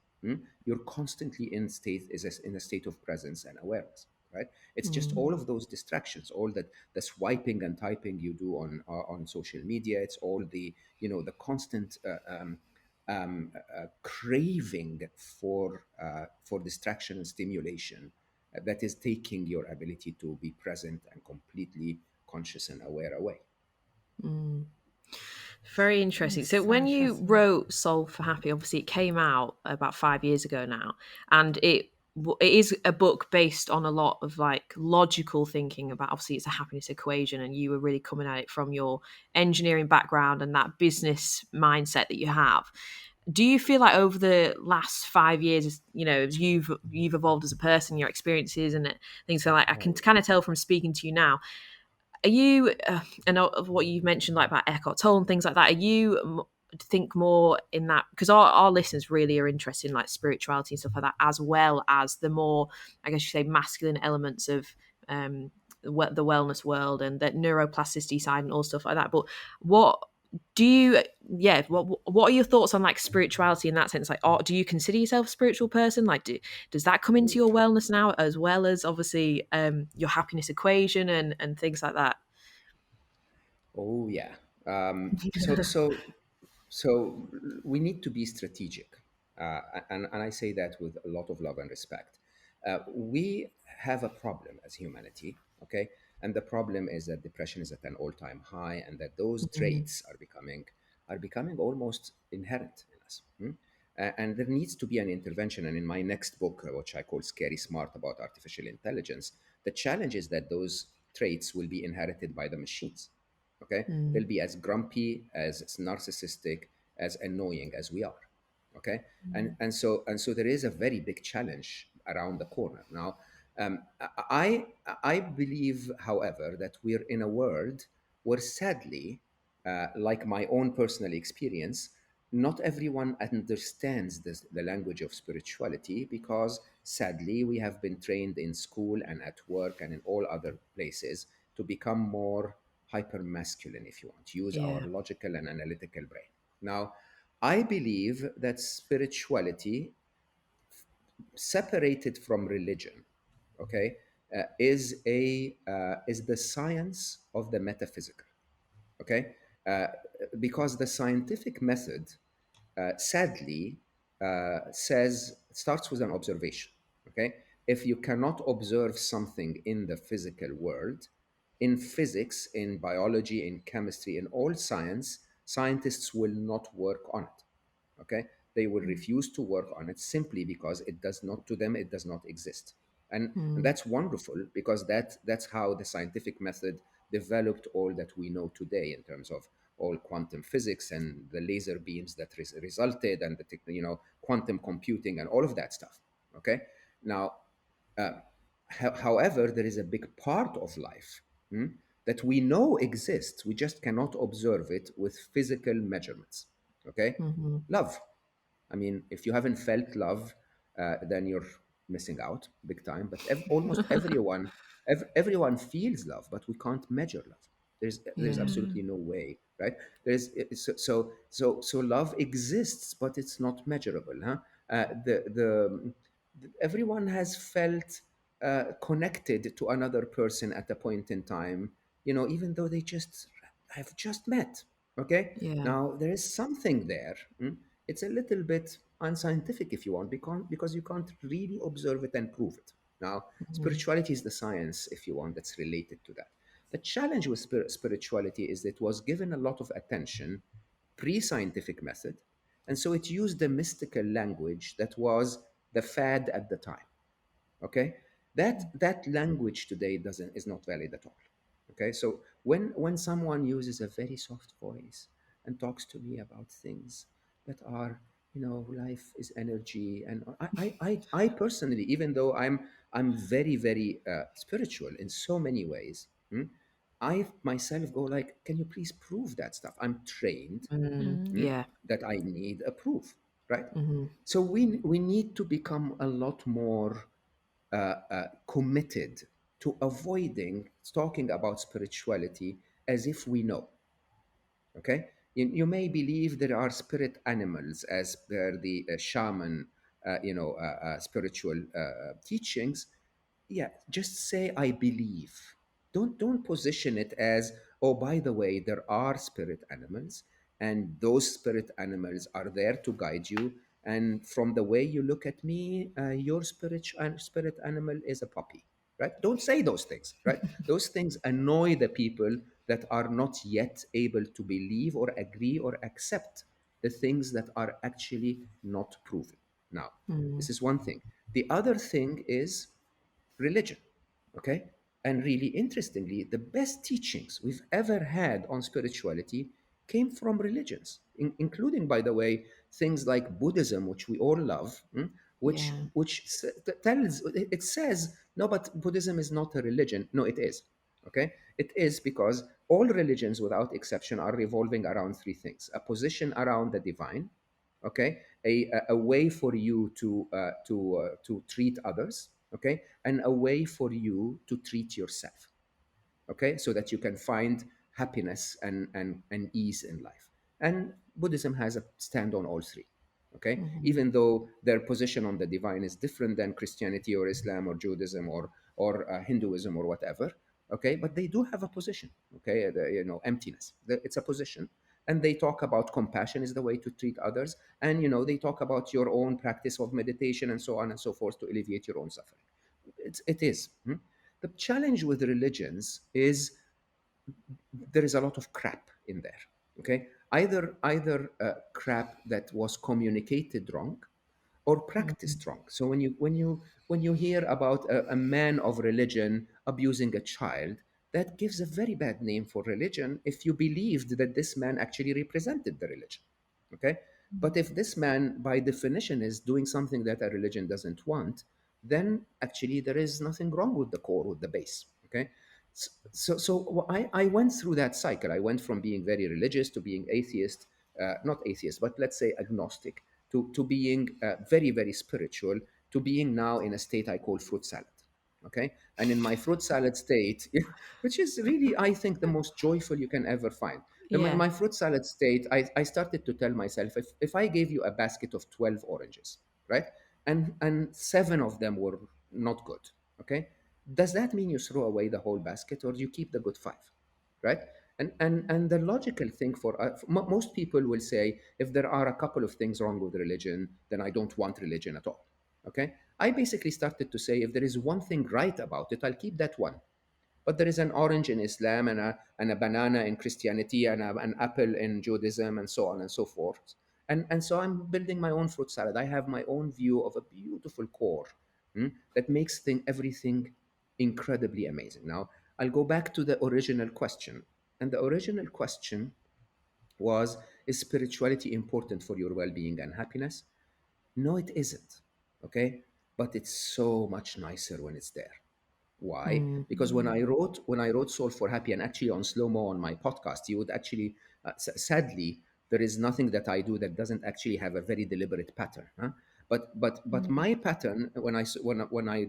Speaker 3: you're constantly in a state of presence and awareness, right? It's just all of those distractions, all that the swiping and typing you do on social media. It's all the constant craving for distraction and stimulation that is taking your ability to be present and completely conscious and aware away.
Speaker 2: Very interesting. So when you wrote Solve for Happy, obviously it came out about 5 years ago now, and it is a book based on a lot of like logical thinking about, obviously it's a happiness equation, and you were really coming at it from your engineering background and that business mindset that you have. Do you feel like over the last 5 years, as you've evolved as a person, your experiences and things, so like I can kind of tell from speaking to you now, are you, and of what you've mentioned, like about Eckhart Tolle and things like that, are you think more in that, because our listeners really are interested in like spirituality and stuff like that, as well as the more, I guess you say, masculine elements of the wellness world and that neuroplasticity side and all stuff like that. But what do you, what are your thoughts on like spirituality in that sense? Like, do you consider yourself a spiritual person? Like, does that come into your wellness now, as well as obviously your happiness equation and things like that?
Speaker 3: Oh yeah. So we need to be strategic, and I say that with a lot of love and respect. We have a problem as humanity, okay, and the problem is that depression is at an all-time high, and that those traits are becoming almost inherent in us. And there needs to be an intervention. And in my next book, which I call Scary Smart about artificial intelligence, the challenge is that those traits will be inherited by the machines. Okay, they'll be as grumpy, as narcissistic, as annoying as we are. Okay, and so there is a very big challenge around the corner now. I believe, however, that we're in a world where, sadly, like my own personal experience, not everyone understands the language of spirituality, because sadly we have been trained in school and at work and in all other places to become more hyper masculine, if you want, use our
Speaker 2: Yeah.
Speaker 3: logical and analytical brain. Now, I believe that spirituality, separated from religion, okay, is the science of the metaphysical. Okay, uh, because the scientific method, sadly, says starts with an observation. Okay, if you cannot observe something in the physical world, in physics, in biology, in chemistry, in all science, scientists will not work on it. Okay, they will refuse to work on it simply because it does not, to them, it does not exist. And that's wonderful, because that's how the scientific method developed all that we know today in terms of all quantum physics and the laser beams that resulted, and quantum computing and all of that stuff. Okay, now, however, there is a big part of life, that we know exists. We just cannot observe it with physical measurements. Okay?
Speaker 2: Mm-hmm.
Speaker 3: Love. I mean, if you haven't felt love, then you're missing out big time. But almost everyone feels love, but we can't measure love. There's
Speaker 2: Yeah.
Speaker 1: Mm.
Speaker 3: absolutely no way, right? So love exists, but it's not measurable, huh? Everyone has felt connected to another person at a point in time, even though they just have just met. Okay,
Speaker 2: Yeah.
Speaker 3: now there is something there. It's a little bit unscientific if you want, because you can't really observe it and prove it. Now,
Speaker 2: Mm-hmm.
Speaker 3: spirituality is the science, if you want, that's related to that. The challenge with spirituality is that it was given a lot of attention pre-scientific method, and so it used the mystical language that was the fad at the time. Okay, that language today doesn't is not valid at all. Okay, so when someone uses a very soft voice and talks to me about things that are, life is energy, and I personally, even though I'm very very spiritual in so many ways, I myself go like, can you please prove that stuff? I'm trained,
Speaker 2: Mm,
Speaker 3: hmm,
Speaker 2: yeah.
Speaker 3: that I need a proof, right?
Speaker 2: Mm-hmm.
Speaker 3: So we need to become a lot more committed to avoiding talking about spirituality as if we know. Okay, you may believe there are spirit animals as per the shaman, spiritual teachings. Yeah, just say I believe. Don't position it as, oh, by the way, there are spirit animals, and those spirit animals are there to guide you. And from the way you look at me, your spirit animal is a puppy, right? Don't say those things, right? Those things annoy the people that are not yet able to believe or agree or accept the things that are actually not proven. Now,
Speaker 2: Mm,
Speaker 3: this is one thing. The other thing is religion. Okay? And really interestingly, the best teachings we've ever had on spirituality came from religions, including, by the way, things like Buddhism, which we all love,
Speaker 2: yeah.
Speaker 3: tells, it says, no, but Buddhism is not a religion. No, it is. Okay? It is because all religions, without exception, are revolving around three things: a position around the divine, okay, a way for you to treat others, okay, and a way for you to treat yourself, okay, so that you can find happiness and ease in life. And Buddhism has a stand on all three, okay,
Speaker 2: Mm-hmm.
Speaker 3: even though their position on the divine is different than Christianity or Islam or Judaism or Hinduism or whatever, okay, but they do have a position, okay, emptiness. It's a position, and they talk about compassion is the way to treat others, and they talk about your own practice of meditation and so on and so forth to alleviate your own suffering. It is. The challenge with religions is there is a lot of crap in there. Okay, either crap that was communicated wrong or
Speaker 2: Mm-hmm.
Speaker 3: practiced wrong. So when you hear about a man of religion abusing a child, that gives a very bad name for religion if you believed that this man actually represented the religion. Okay, but if this man by definition is doing something that a religion doesn't want, then actually there is nothing wrong with the core, with the base. Okay, so I went through that cycle. I went from being very religious to being atheist, not atheist, but let's say agnostic, to being very, very spiritual, to being now in a state I call fruit salad. Okay. And in my fruit salad state, which is really, I think, the most joyful you can ever find. In
Speaker 2: Yeah.
Speaker 3: my fruit salad state, I started to tell myself, if I gave you a basket of 12 oranges, right? And seven of them were not good. Okay. Does that mean you throw away the whole basket, or do you keep the good five? Right? And the logical thing for most people will say, if there are a couple of things wrong with religion, then I don't want religion at all. Okay, I basically started to say, if there is one thing right about it, I'll keep that one. But there is an orange in Islam, and a banana in Christianity, and an apple in Judaism, and so on and so forth. And so I'm building my own fruit salad. I have my own view of a beautiful core, that makes everything incredibly amazing. Now, I'll go back to the original question. And the original question was, is spirituality important for your well being and happiness? No, it isn't. Okay? But it's so much nicer when it's there. Why? Because when I wrote Soul for Happy, and actually on slow mo on my podcast, you would actually sadly, there is nothing that I do that doesn't actually have a very deliberate pattern. Huh? But my pattern when I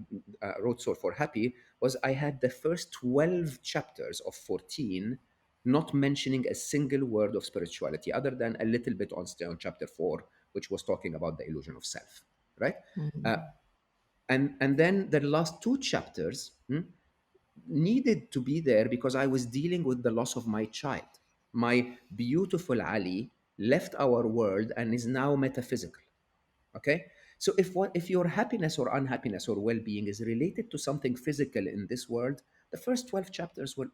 Speaker 3: wrote Soul for Happy was I had the first 12 chapters of 14 not mentioning a single word of spirituality other than a little bit on chapter 4, which was talking about the illusion of self, right? Uh, and then the last two chapters needed to be there because I was dealing with the loss of my child. My beautiful Ali left our world and is now metaphysical. Okay, so if your happiness or unhappiness or well-being is related to something physical in this world, the first 12 chapters were,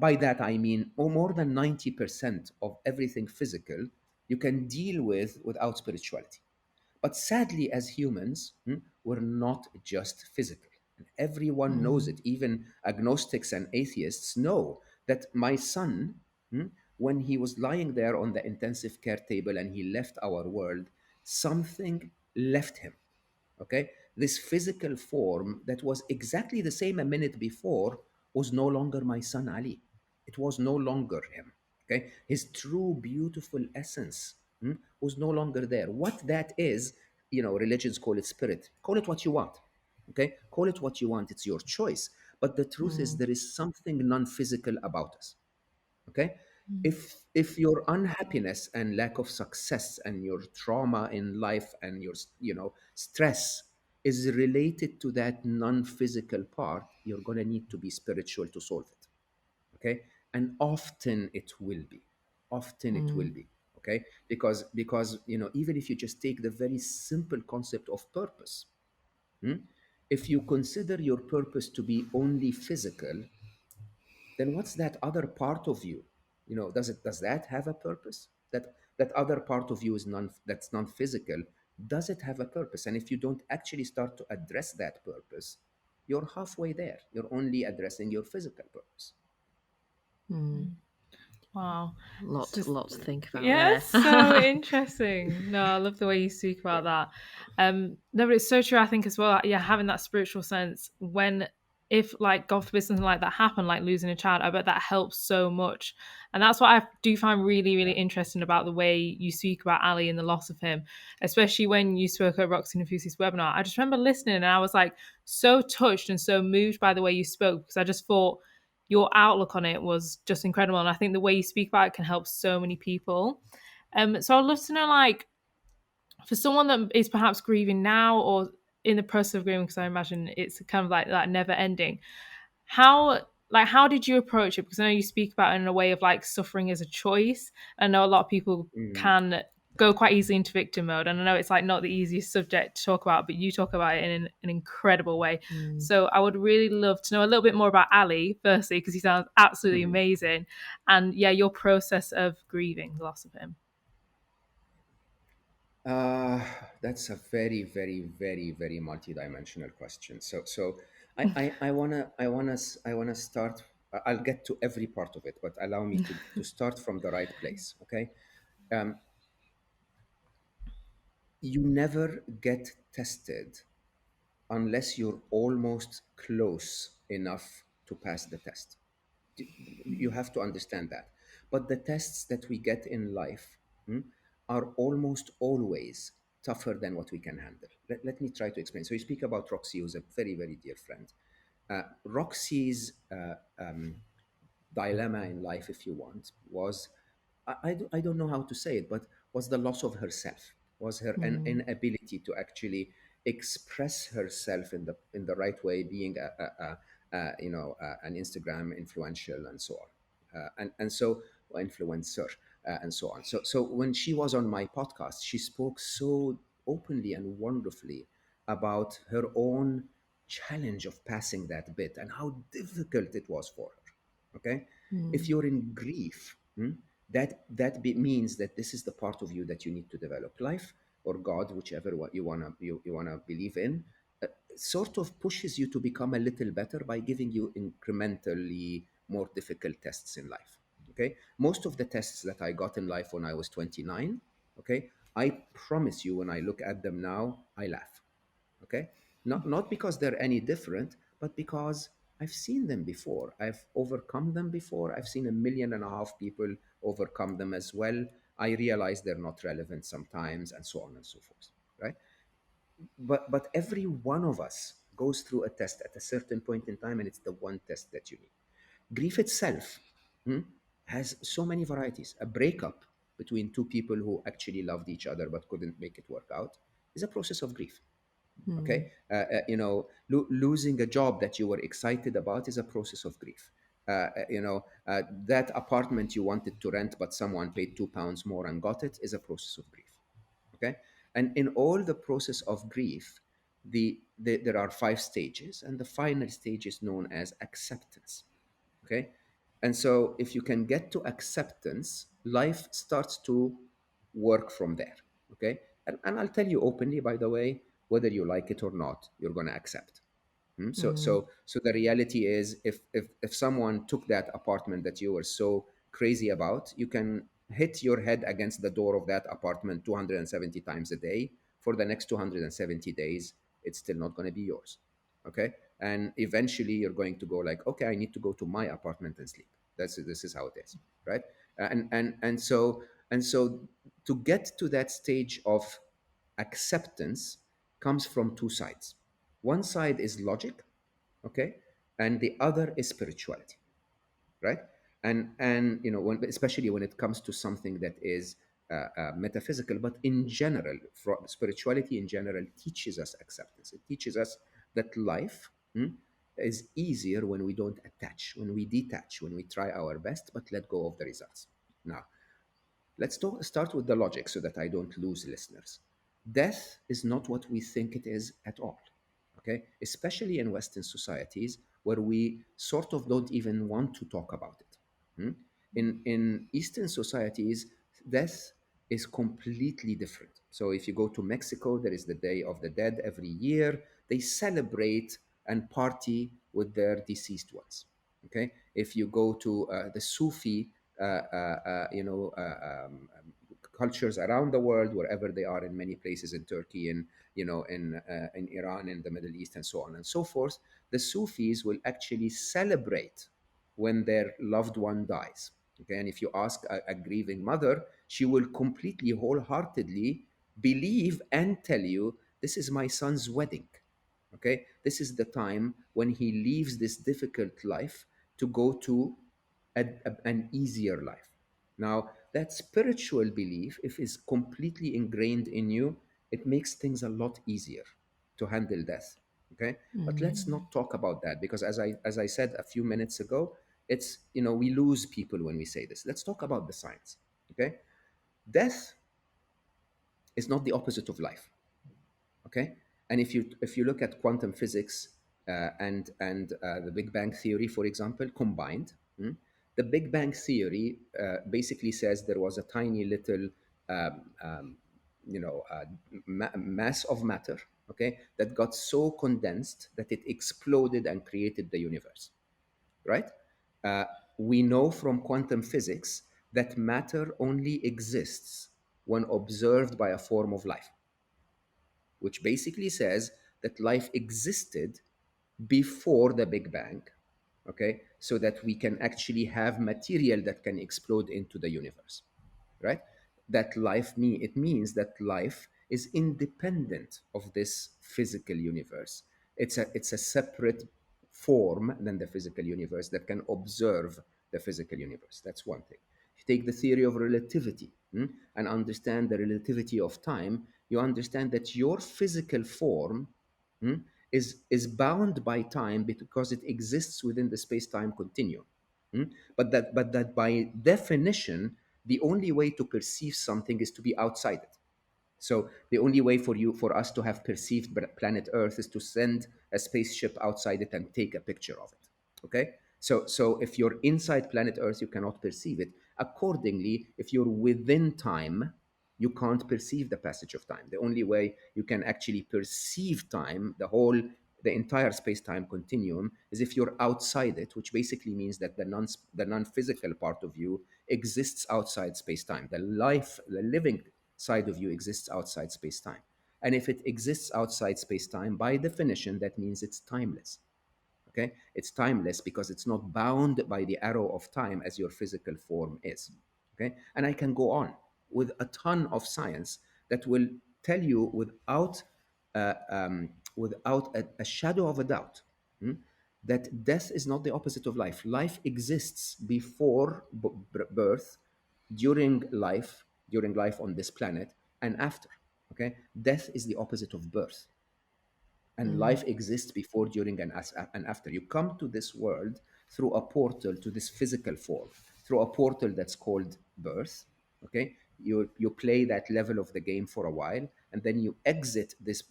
Speaker 3: by that I mean, more than 90% of everything physical you can deal with without spirituality. But sadly, as humans, we're not just physical. And everyone knows it. Even agnostics and atheists know that my son, when he was lying there on the intensive care table and he left our world, something left him. Okay? This physical form that was exactly the same a minute before was no longer my son Ali. It was no longer him. Okay? His true, beautiful essence was no longer there. What that is, religions call it spirit. Call it what you want. Okay? Call it what you want. It's your choice. But the truth is, there is something non physical about us. Okay, if your unhappiness and lack of success and your trauma in life and your stress is related to that non-physical part, you're going to need to be spiritual to solve it. Okay, and often it will be okay, because even if you just take the very simple concept of purpose, if you consider your purpose to be only physical, then what's that other part of you? Does that have a purpose? That other part of you that's non-physical. Does it have a purpose? And if you don't actually start to address that purpose, you're halfway there. You're only addressing your physical purpose.
Speaker 1: Wow.
Speaker 2: Lot to think about
Speaker 1: Yeah,
Speaker 2: there.
Speaker 1: so interesting. No, I love the way you speak about that. No, but it's so true, I think, as well. Yeah, having that spiritual sense if like God forbid something like that happened, like losing a child, I bet that helps so much. And that's what I do find really, really interesting about the way you speak about Ali and the loss of him, especially when you spoke at Roxy Nafusi's webinar. I just remember listening and I was like so touched and so moved by the way you spoke, because I just thought your outlook on it was just incredible. And I think the way you speak about it can help so many people. So I'd love to know, like, for someone that is perhaps grieving now or in the process of grieving, because I imagine it's kind of like that never ending, how did you approach it? Because I know you speak about it in a way of like suffering as a choice. I know a lot of people can go quite easily into victim mode, and I know it's like not the easiest subject to talk about, but you talk about it in an incredible way. So I would really love to know a little bit more about Ali, firstly, because he sounds absolutely amazing, and yeah, your process of grieving the loss of him.
Speaker 3: That's a very, very, very, very multidimensional question. So I wanna start. I'll get to every part of it, but allow me to start from the right place. Okay, you never get tested unless you're almost close enough to pass the test. You have to understand that. But the tests that we get in life are almost always tougher than what we can handle. Let me try to explain. So you speak about Roxy, who's a very, very dear friend. Roxy's dilemma in life, if you want, was I don't know how to say it, but was the loss of herself, was her inability to actually express herself in the right way, being an Instagram influential and so on, and so influencer and so on. So when she was on my podcast, she spoke so openly and wonderfully about her own challenge of passing that bit and how difficult it was for her. Okay, if you're in grief, means that this is the part of you that you need to develop. Life or God, whichever one you wanna believe in, sort of pushes you to become a little better by giving you incrementally more difficult tests in life. Okay, most of the tests that I got in life when I was 29, okay, I promise you, when I look at them now, I laugh. Okay, not because they're any different, but because I've seen them before. I've overcome them before. I've seen 1.5 million people overcome them as well. I realize they're not relevant sometimes, and so on and so forth, right? But every one of us goes through a test at a certain point in time, and it's the one test that you need. Grief itself hmm, has so many varieties. A breakup between two people who actually loved each other but couldn't make it work out is a process of grief. Okay, losing a job that you were excited about is a process of grief. That apartment you wanted to rent but someone paid £2 more and got it is a process of grief. Okay, and in all the process of grief, there are 5 stages, and the final stage is known as acceptance. Okay, and so if you can get to acceptance, life starts to work from there. Okay, and I'll tell you openly, by the way, whether you like it or not, you're going to accept. So the reality is, if someone took that apartment that you were so crazy about, you can hit your head against the door of that apartment 270 times a day for the next 270 days. It's still not going to be yours. Okay, and eventually you're going to go like, okay, I need to go to my apartment and sleep. This is how it is, right? And so to get to that stage of acceptance comes from two sides. One side is logic, okay, and the other is spirituality, right? And especially when it comes to something that is metaphysical, but in general, spirituality in general teaches us acceptance. It teaches us that life is easier when we don't attach, when we detach, when we try our best, but let go of the results. Now, let's start with the logic so that I don't lose listeners. Death is not what we think it is at all. Okay? Especially in Western societies where we sort of don't even want to talk about it. In Eastern societies, death is completely different. So if you go to Mexico, there is the Day of the Dead every year. They celebrate and party with their deceased ones. Okay? If you go to the Sufi cultures around the world, wherever they are, in many places in Turkey, and in Iran, in the Middle East, and so on and so forth, the Sufis will actually celebrate when their loved one dies. Okay, and if you ask a grieving mother, she will completely, wholeheartedly believe and tell you, "This is my son's wedding." Okay, this is the time when he leaves this difficult life to go to an easier life. Now, that spiritual belief, if is completely ingrained in you, it makes things a lot easier to handle death. Okay, but let's not talk about that, because as I said a few minutes ago, it's we lose people when we say this. Let's talk about the science. Okay, death is not the opposite of life. Okay, and if you look at quantum physics and the Big Bang theory, for example, combined, the Big Bang theory basically says there was a tiny little um, um, mass of matter, okay, that got so condensed that it exploded and created the universe, right? uh, we know from quantum physics that matter only exists when observed by a form of life, which basically says that life existed before the Big Bang, okay, so that we can actually have material that can explode into the universe, right? That it means that life is independent of this physical universe. It's a separate form than the physical universe that can observe the physical universe. That's one thing. If you take the theory of relativity and understand the relativity of time, you understand that your physical form is bound by time because it exists within the space-time continuum. But that by definition, the only way to perceive something is to be outside it. So the only way for us to have perceived planet Earth is to send a spaceship outside it and take a picture of it. Okay? So if you're inside planet Earth, you cannot perceive it. Accordingly, if you're within time, you can't perceive the passage of time. The only way you can actually perceive time, the entire space-time continuum, is if you're outside it, which basically means that the non-physical part of you exists outside space-time. The living side of you exists outside space-time. And if it exists outside space-time, by definition, that means it's timeless. Okay, it's timeless because it's not bound by the arrow of time as your physical form is. Okay, and I can go on with a ton of science that will tell you without a shadow of a doubt, that death is not the opposite of life. Life exists before birth, during life on this planet, and after. Okay, death is the opposite of birth, and life exists before, during, and after. You come to this world through a portal to this physical form, through a portal that's called birth. Okay, you play that level of the game for a while, and then you exit this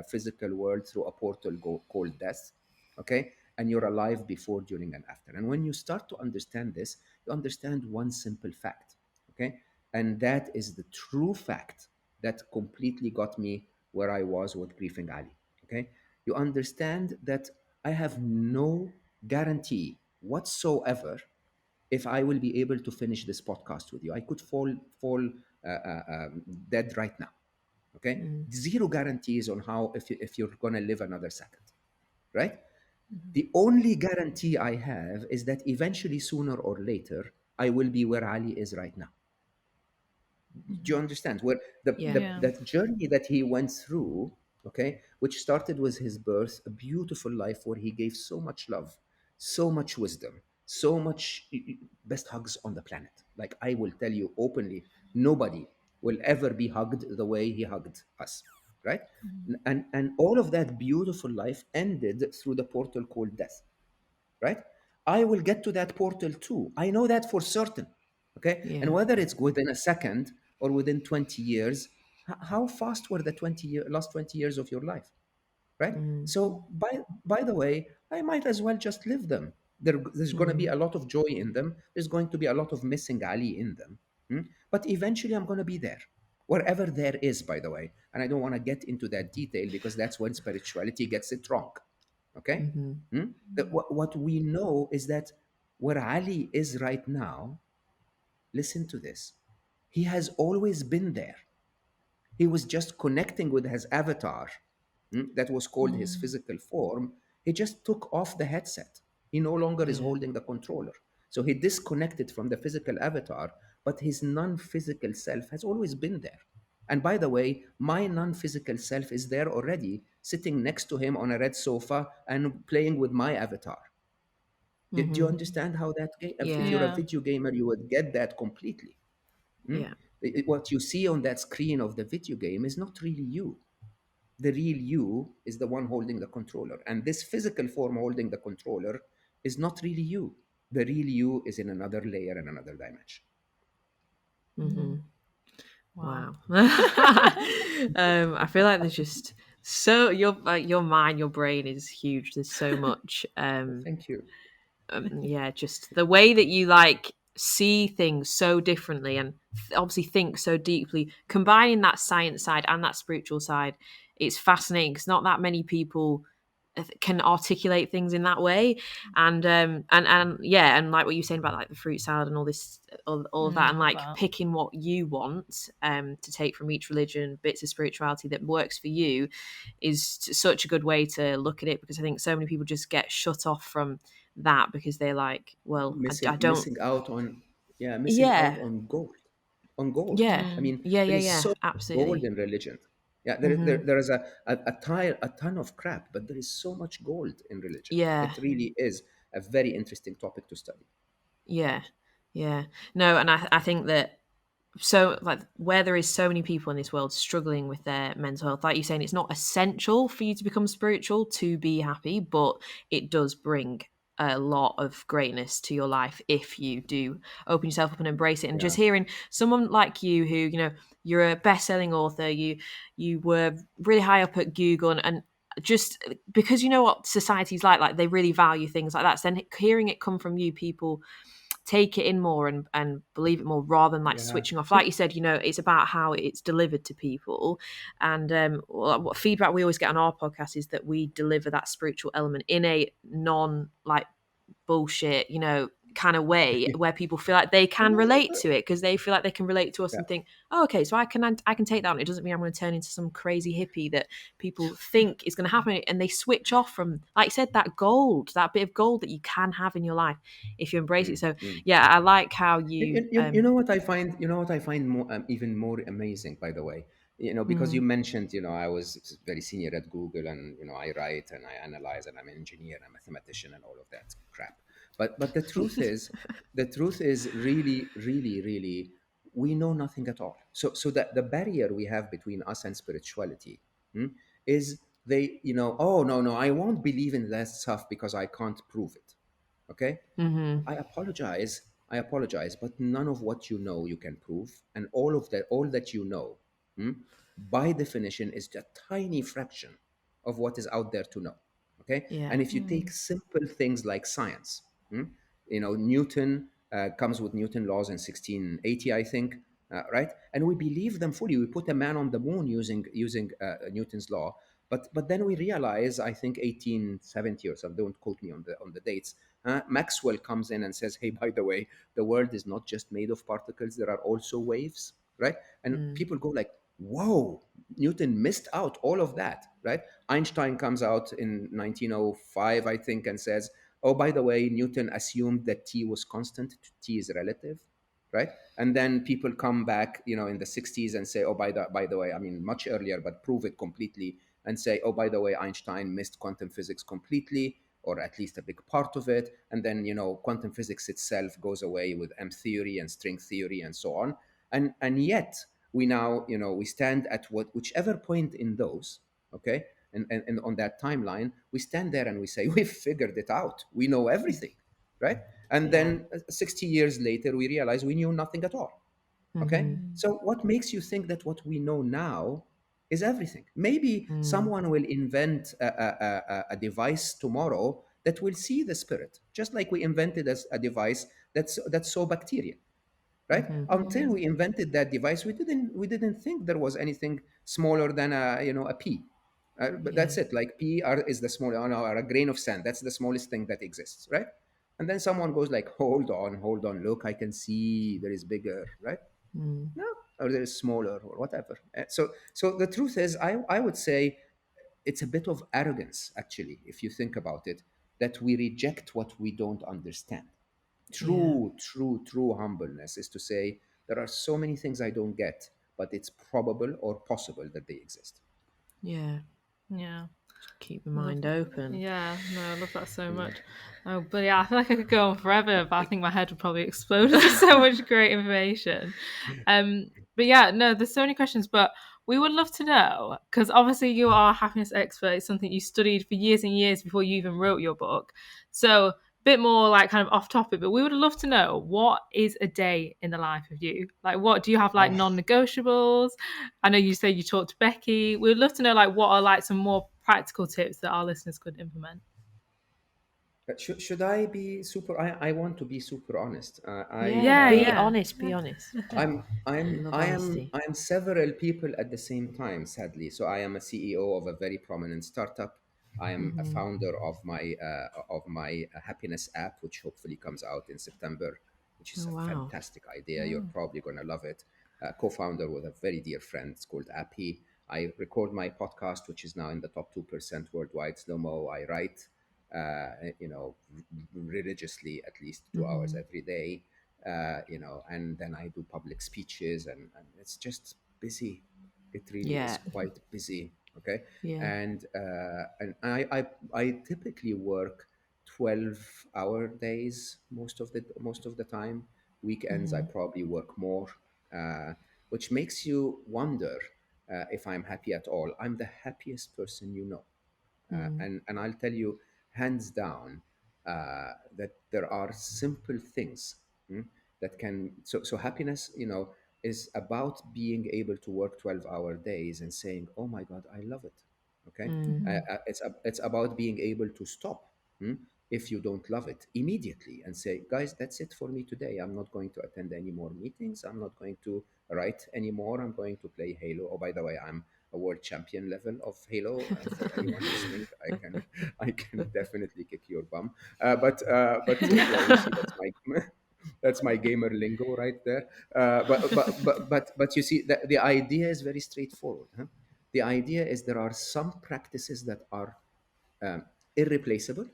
Speaker 3: physical world through a portal called death. Okay, and you're alive before, during, and after. And when you start to understand this, you understand one simple fact. Okay, and that is the true fact that completely got me where I was with grieving Ali. Okay, you understand that I have no guarantee whatsoever if I will be able to finish this podcast with you. I could fall dead right now. Okay, zero guarantees on how, if you're gonna live another second, right? The only guarantee I have is that eventually, sooner or later, I will be where Ali is right now. Do you understand where
Speaker 2: Yeah.
Speaker 3: that journey that he went through? Okay, which started with his birth, a beautiful life where he gave so much love, so much wisdom, so much best hugs on the planet. Like, I will tell you openly, nobody will ever be hugged the way he hugged us, right? And all of that beautiful life ended through the portal called death, right? I will get to that portal too. I know that for certain. Okay.
Speaker 2: Yeah.
Speaker 3: And whether it's within a second or within 20 years, how fast were the last 20 years of your life? Right. So by the way, I might as well just live them. There's going to be a lot of joy in them. There's going to be a lot of missing Ali in them. But eventually I'm going to be there, wherever there is, by the way. And I don't want to get into that detail because that's when spirituality gets it wrong. Okay. What we know is that where Ali is right now, listen to this, he has always been there. He was just connecting with his avatar, that was called his physical form. He just took off the headset. He no longer is holding the controller. So he disconnected from the physical avatar, but his non physical self has always been there. And by the way, my non physical self is there already, sitting next to him on a red sofa and playing with my avatar. Do you understand how that game? If you're a
Speaker 1: Yeah.
Speaker 3: video gamer, you would get that completely.
Speaker 2: Yeah.
Speaker 3: What you see on that screen of the video game is not really you. The real you is the one holding the controller. And this physical form holding the controller is not really you. The real you is in another layer and another dimension.
Speaker 2: Wow. I feel like there's just so your mind, your brain is huge. There's so much.
Speaker 3: Thank you.
Speaker 2: Yeah, just the way that you like see things so differently and obviously think so deeply, combining that science side and that spiritual side, it's fascinating because not that many people can articulate things in that way. And yeah, and like what you're saying about like the fruit salad and all this, all of that, and like
Speaker 1: Wow.
Speaker 2: picking what you want to take from each religion, bits of spirituality that works for you, is such a good way to look at it, because I think so many people just get shut off from that because they're like, well, I don't.
Speaker 3: Missing out on, yeah, missing out
Speaker 2: Yeah,
Speaker 3: on gold. On gold.
Speaker 2: yeah,
Speaker 3: I mean,
Speaker 2: yeah,
Speaker 3: there
Speaker 2: yeah,
Speaker 3: is
Speaker 2: yeah,
Speaker 3: so much gold
Speaker 2: absolutely.
Speaker 3: in religion. Yeah, there is a ton of crap, but there is so much gold in religion.
Speaker 2: Yeah,
Speaker 3: It really is a very interesting topic to study.
Speaker 2: yeah, yeah. No, and I think that, so like where there is so many people in this world struggling with their mental health, like you're saying, it's not essential for you to become spiritual to be happy, but it does bring a lot of greatness to your life if you do open yourself up and embrace it. And
Speaker 3: Yeah.
Speaker 2: just hearing someone like you, who, you know, you're a best-selling author, you were really high up at Google, and just because you know what society's like they really value things like that, so then hearing it come from you, people take it in more and believe it more, rather than like
Speaker 3: Yeah.
Speaker 2: switching off. Like you said, you know, it's about how it's delivered to people. And what feedback we always get on our podcast is that we deliver that spiritual element in a non like bullshit, you know, kind of way where people feel like they can relate to it, because they feel like they can relate to us and think, oh, okay, so I can take that on. It doesn't mean I'm going to turn into some crazy hippie that people think is going to happen, and they switch off from, like you said, that bit of gold that you can have in your life if you embrace it. So yeah, I like how you
Speaker 3: You know what I find? You know what I find more, even more amazing, by the way. Because you mentioned, I was very senior at Google, and I write and I analyze, and I'm an engineer, and a mathematician, and all of that crap. But the truth is really, really, really, we know nothing at all. So that the barrier we have between us and spirituality, is they, oh no, I won't believe in that stuff because I can't prove it. Okay. I apologize. I apologize, but none of what you know you can prove, and all that you know, by definition, is a tiny fraction of what is out there to know. Okay,
Speaker 2: yeah.
Speaker 3: and if you take simple things like science, Newton comes with Newton laws in 1680, I think, right? And we believe them fully. We put a man on the moon using Newton's law, but then we realize, I think 1870 or something. Don't quote me on the dates. Maxwell comes in and says, "Hey, by the way, the world is not just made of particles; there are also waves." Right? And people go like, "Whoa, Newton missed out all of that." Right? Einstein comes out in 1905, I think, and says, "Oh, by the way, Newton assumed that T was constant. T is relative." Right? And then people come back, in the 60s and say, "Oh, by the way, I mean much earlier, but prove it completely," and say, "Oh, by the way, Einstein missed quantum physics completely, or at least a big part of it." And then, quantum physics itself goes away with M theory and string theory and so on. And yet we now, we stand at whichever point in those, okay, and on that timeline, we stand there and we say, we've figured it out. We know everything, right? And then 60 years later, we realize we knew nothing at all. Okay. So what makes you think that what we know now is everything? Maybe someone will invent a device tomorrow that will see the spirit, just like we invented a device that saw bacteria, right? Until we invented that device, we didn't think there was anything smaller than a pea. But that's it. Like is the small, or a grain of sand. That's the smallest thing that exists, right? And then someone goes like, hold on, look, I can see there is bigger, right? No, or there is smaller, or whatever. So the truth is, I would say it's a bit of arrogance, actually, if you think about it, that we reject what we don't understand. True humbleness is to say, there are so many things I don't get, but it's probable or possible that they exist.
Speaker 2: Yeah.
Speaker 1: Yeah.
Speaker 2: Keep your mind open.
Speaker 1: Yeah, no, I love that so much. Oh, but yeah, I feel like I could go on forever, but I think my head would probably explode with so much great information. But yeah, no, there's so many questions, but we would love to know, because obviously you are a happiness expert. It's something you studied for years and years before you even wrote your book. So a bit more like kind of off topic, but we would love to know, what is a day in the life of you? Like, what do you have, like non-negotiables? I know you say you talked to Becky. We would love to know, like, what are like some more practical tips that our listeners could implement.
Speaker 3: Should I be super? I want to be super honest.
Speaker 2: Be honest. Be honest. Love
Speaker 3: I
Speaker 2: honesty.
Speaker 3: am several people at the same time, sadly. So I am a CEO of a very prominent startup. I am a founder of my happiness app, which hopefully comes out in September, which is
Speaker 2: Oh,
Speaker 3: a
Speaker 2: wow.
Speaker 3: fantastic idea. You're probably going to love it. Co-founder with a very dear friend. It's called Appy. I record my podcast, which is now in the top 2% worldwide. Slow mo. I write, religiously, at least 2 hours every day, and then I do public speeches, and it's just busy. It really is
Speaker 2: Yeah.
Speaker 3: quite busy. Okay.
Speaker 2: Yeah.
Speaker 3: And I typically work 12-hour days most of the time. Weekends I probably work more, which makes you wonder if I'm happy at all. I'm the happiest person you know. And I'll tell you, hands down, that there are simple things, that can. So happiness, is about being able to work 12-hour days and saying, "Oh my God, I love it." Okay, it's about being able to stop, if you don't love it, immediately, and say, "Guys, that's it for me today. I'm not going to attend any more meetings. I'm not going to write anymore. I'm going to play Halo. Oh, by the way, a world champion level of Halo. For anyone listening, I can definitely kick your bum. But yeah, you see, that's my that's my gamer lingo right there. But you see, the idea is very straightforward. Huh? The idea is there are some practices that are um, irreplaceable.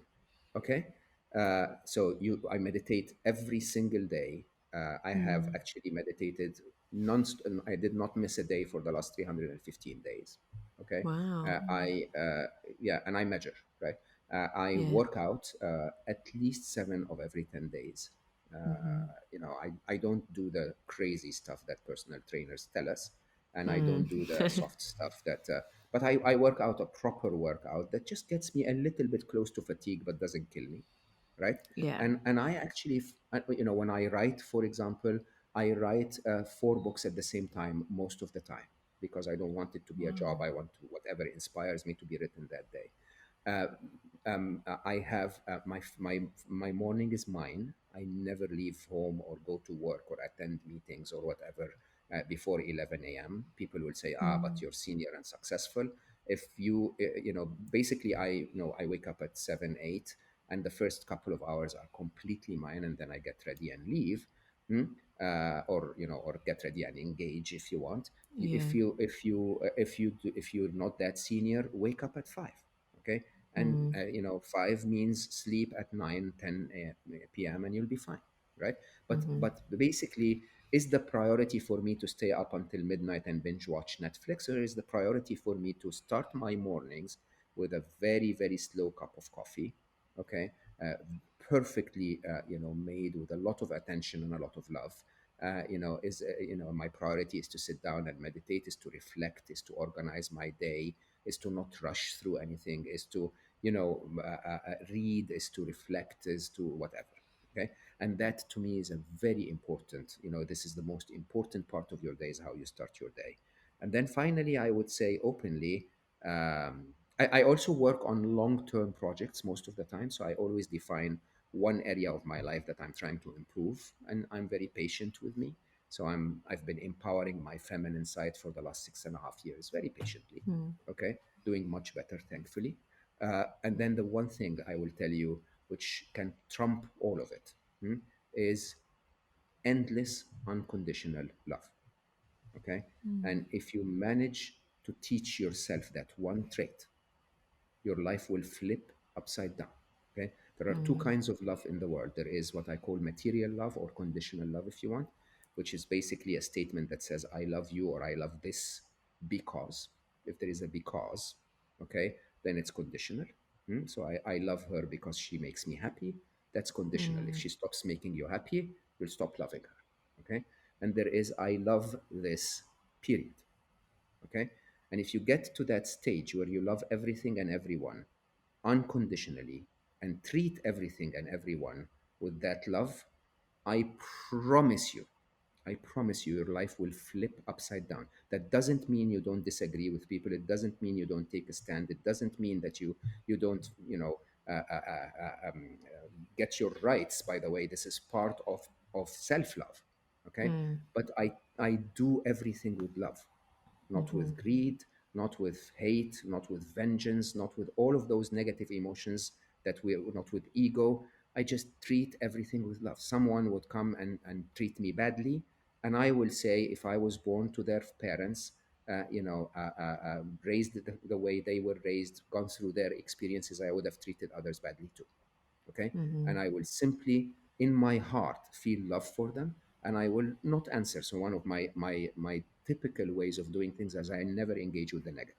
Speaker 3: Okay, I meditate every single day. I have actually meditated non. I did not miss a day for the last 315 days. Okay,
Speaker 2: Wow.
Speaker 3: I yeah, and I measure, right. I
Speaker 2: Yeah.
Speaker 3: work out at least 7 of every 10 days. I don't do the crazy stuff that personal trainers tell us, and I don't do the soft stuff that. But I work out a proper workout that just gets me a little bit close to fatigue, but doesn't kill me, right?
Speaker 2: Yeah.
Speaker 3: And I actually, when I write, for example, I write 4 books at the same time most of the time because I don't want it to be a job. I want to whatever inspires me to be written that day. Uh, I have my morning is mine. I never leave home or go to work or attend meetings or whatever before 11 a.m. People will say, but you're senior and successful. If you, basically, I wake up at 7, 8, and the first couple of hours are completely mine, and then I get ready and leave. Hmm? Or get ready and engage if you want.
Speaker 2: Yeah.
Speaker 3: If you're not that senior, wake up at 5. Okay, and 5 means sleep at 9, 10 p.m. and you'll be fine, right? But basically, is the priority for me to stay up until midnight and binge watch Netflix, or is the priority for me to start my mornings with a very, very slow cup of coffee, okay, perfectly made with a lot of attention and a lot of love. My priority is to sit down and meditate, is to reflect, is to organize my day, is to not rush through anything, is to read, is to reflect, is to whatever. Okay, and that to me is a very important. This is the most important part of your day, is how you start your day. And then finally, I would say openly, I also work on long-term projects most of the time. So I always define one area of my life that I'm trying to improve, and I'm very patient with me. So I've been empowering my feminine side for the last 6.5 years, very patiently. Okay, doing much better, thankfully. And then the one thing I will tell you, which can trump all of it, is endless unconditional love. Okay, and if you manage to teach yourself that one trait, your life will flip upside down. Okay, there are two kinds of love in the world. There is what I call material love, or conditional love if you want, which is basically a statement that says I love you or I love this because. If there is a because, okay, then it's conditional. So I love her because she makes me happy. That's conditional. If she stops making you happy, you'll stop loving her. Okay, and there is I love this, period. Okay, and if you get to that stage where you love everything and everyone unconditionally and treat everything and everyone with that love, I promise you, I promise you, your life will flip upside down. That doesn't mean you don't disagree with people. It doesn't mean you don't take a stand. It doesn't mean that you don't get your rights. By the way, this is part of self love. Okay, but I do everything with love, not with greed, not with hate, not with vengeance, not with all of those negative emotions that we not with ego. I just treat everything with love. Someone would come and treat me badly, and I will say, if I was born to their parents, raised the way they were raised, gone through their experiences, I would have treated others badly too. Okay, and I will simply in my heart feel love for them, and I will not answer. So one of my typical ways of doing things is I never engage with the negative.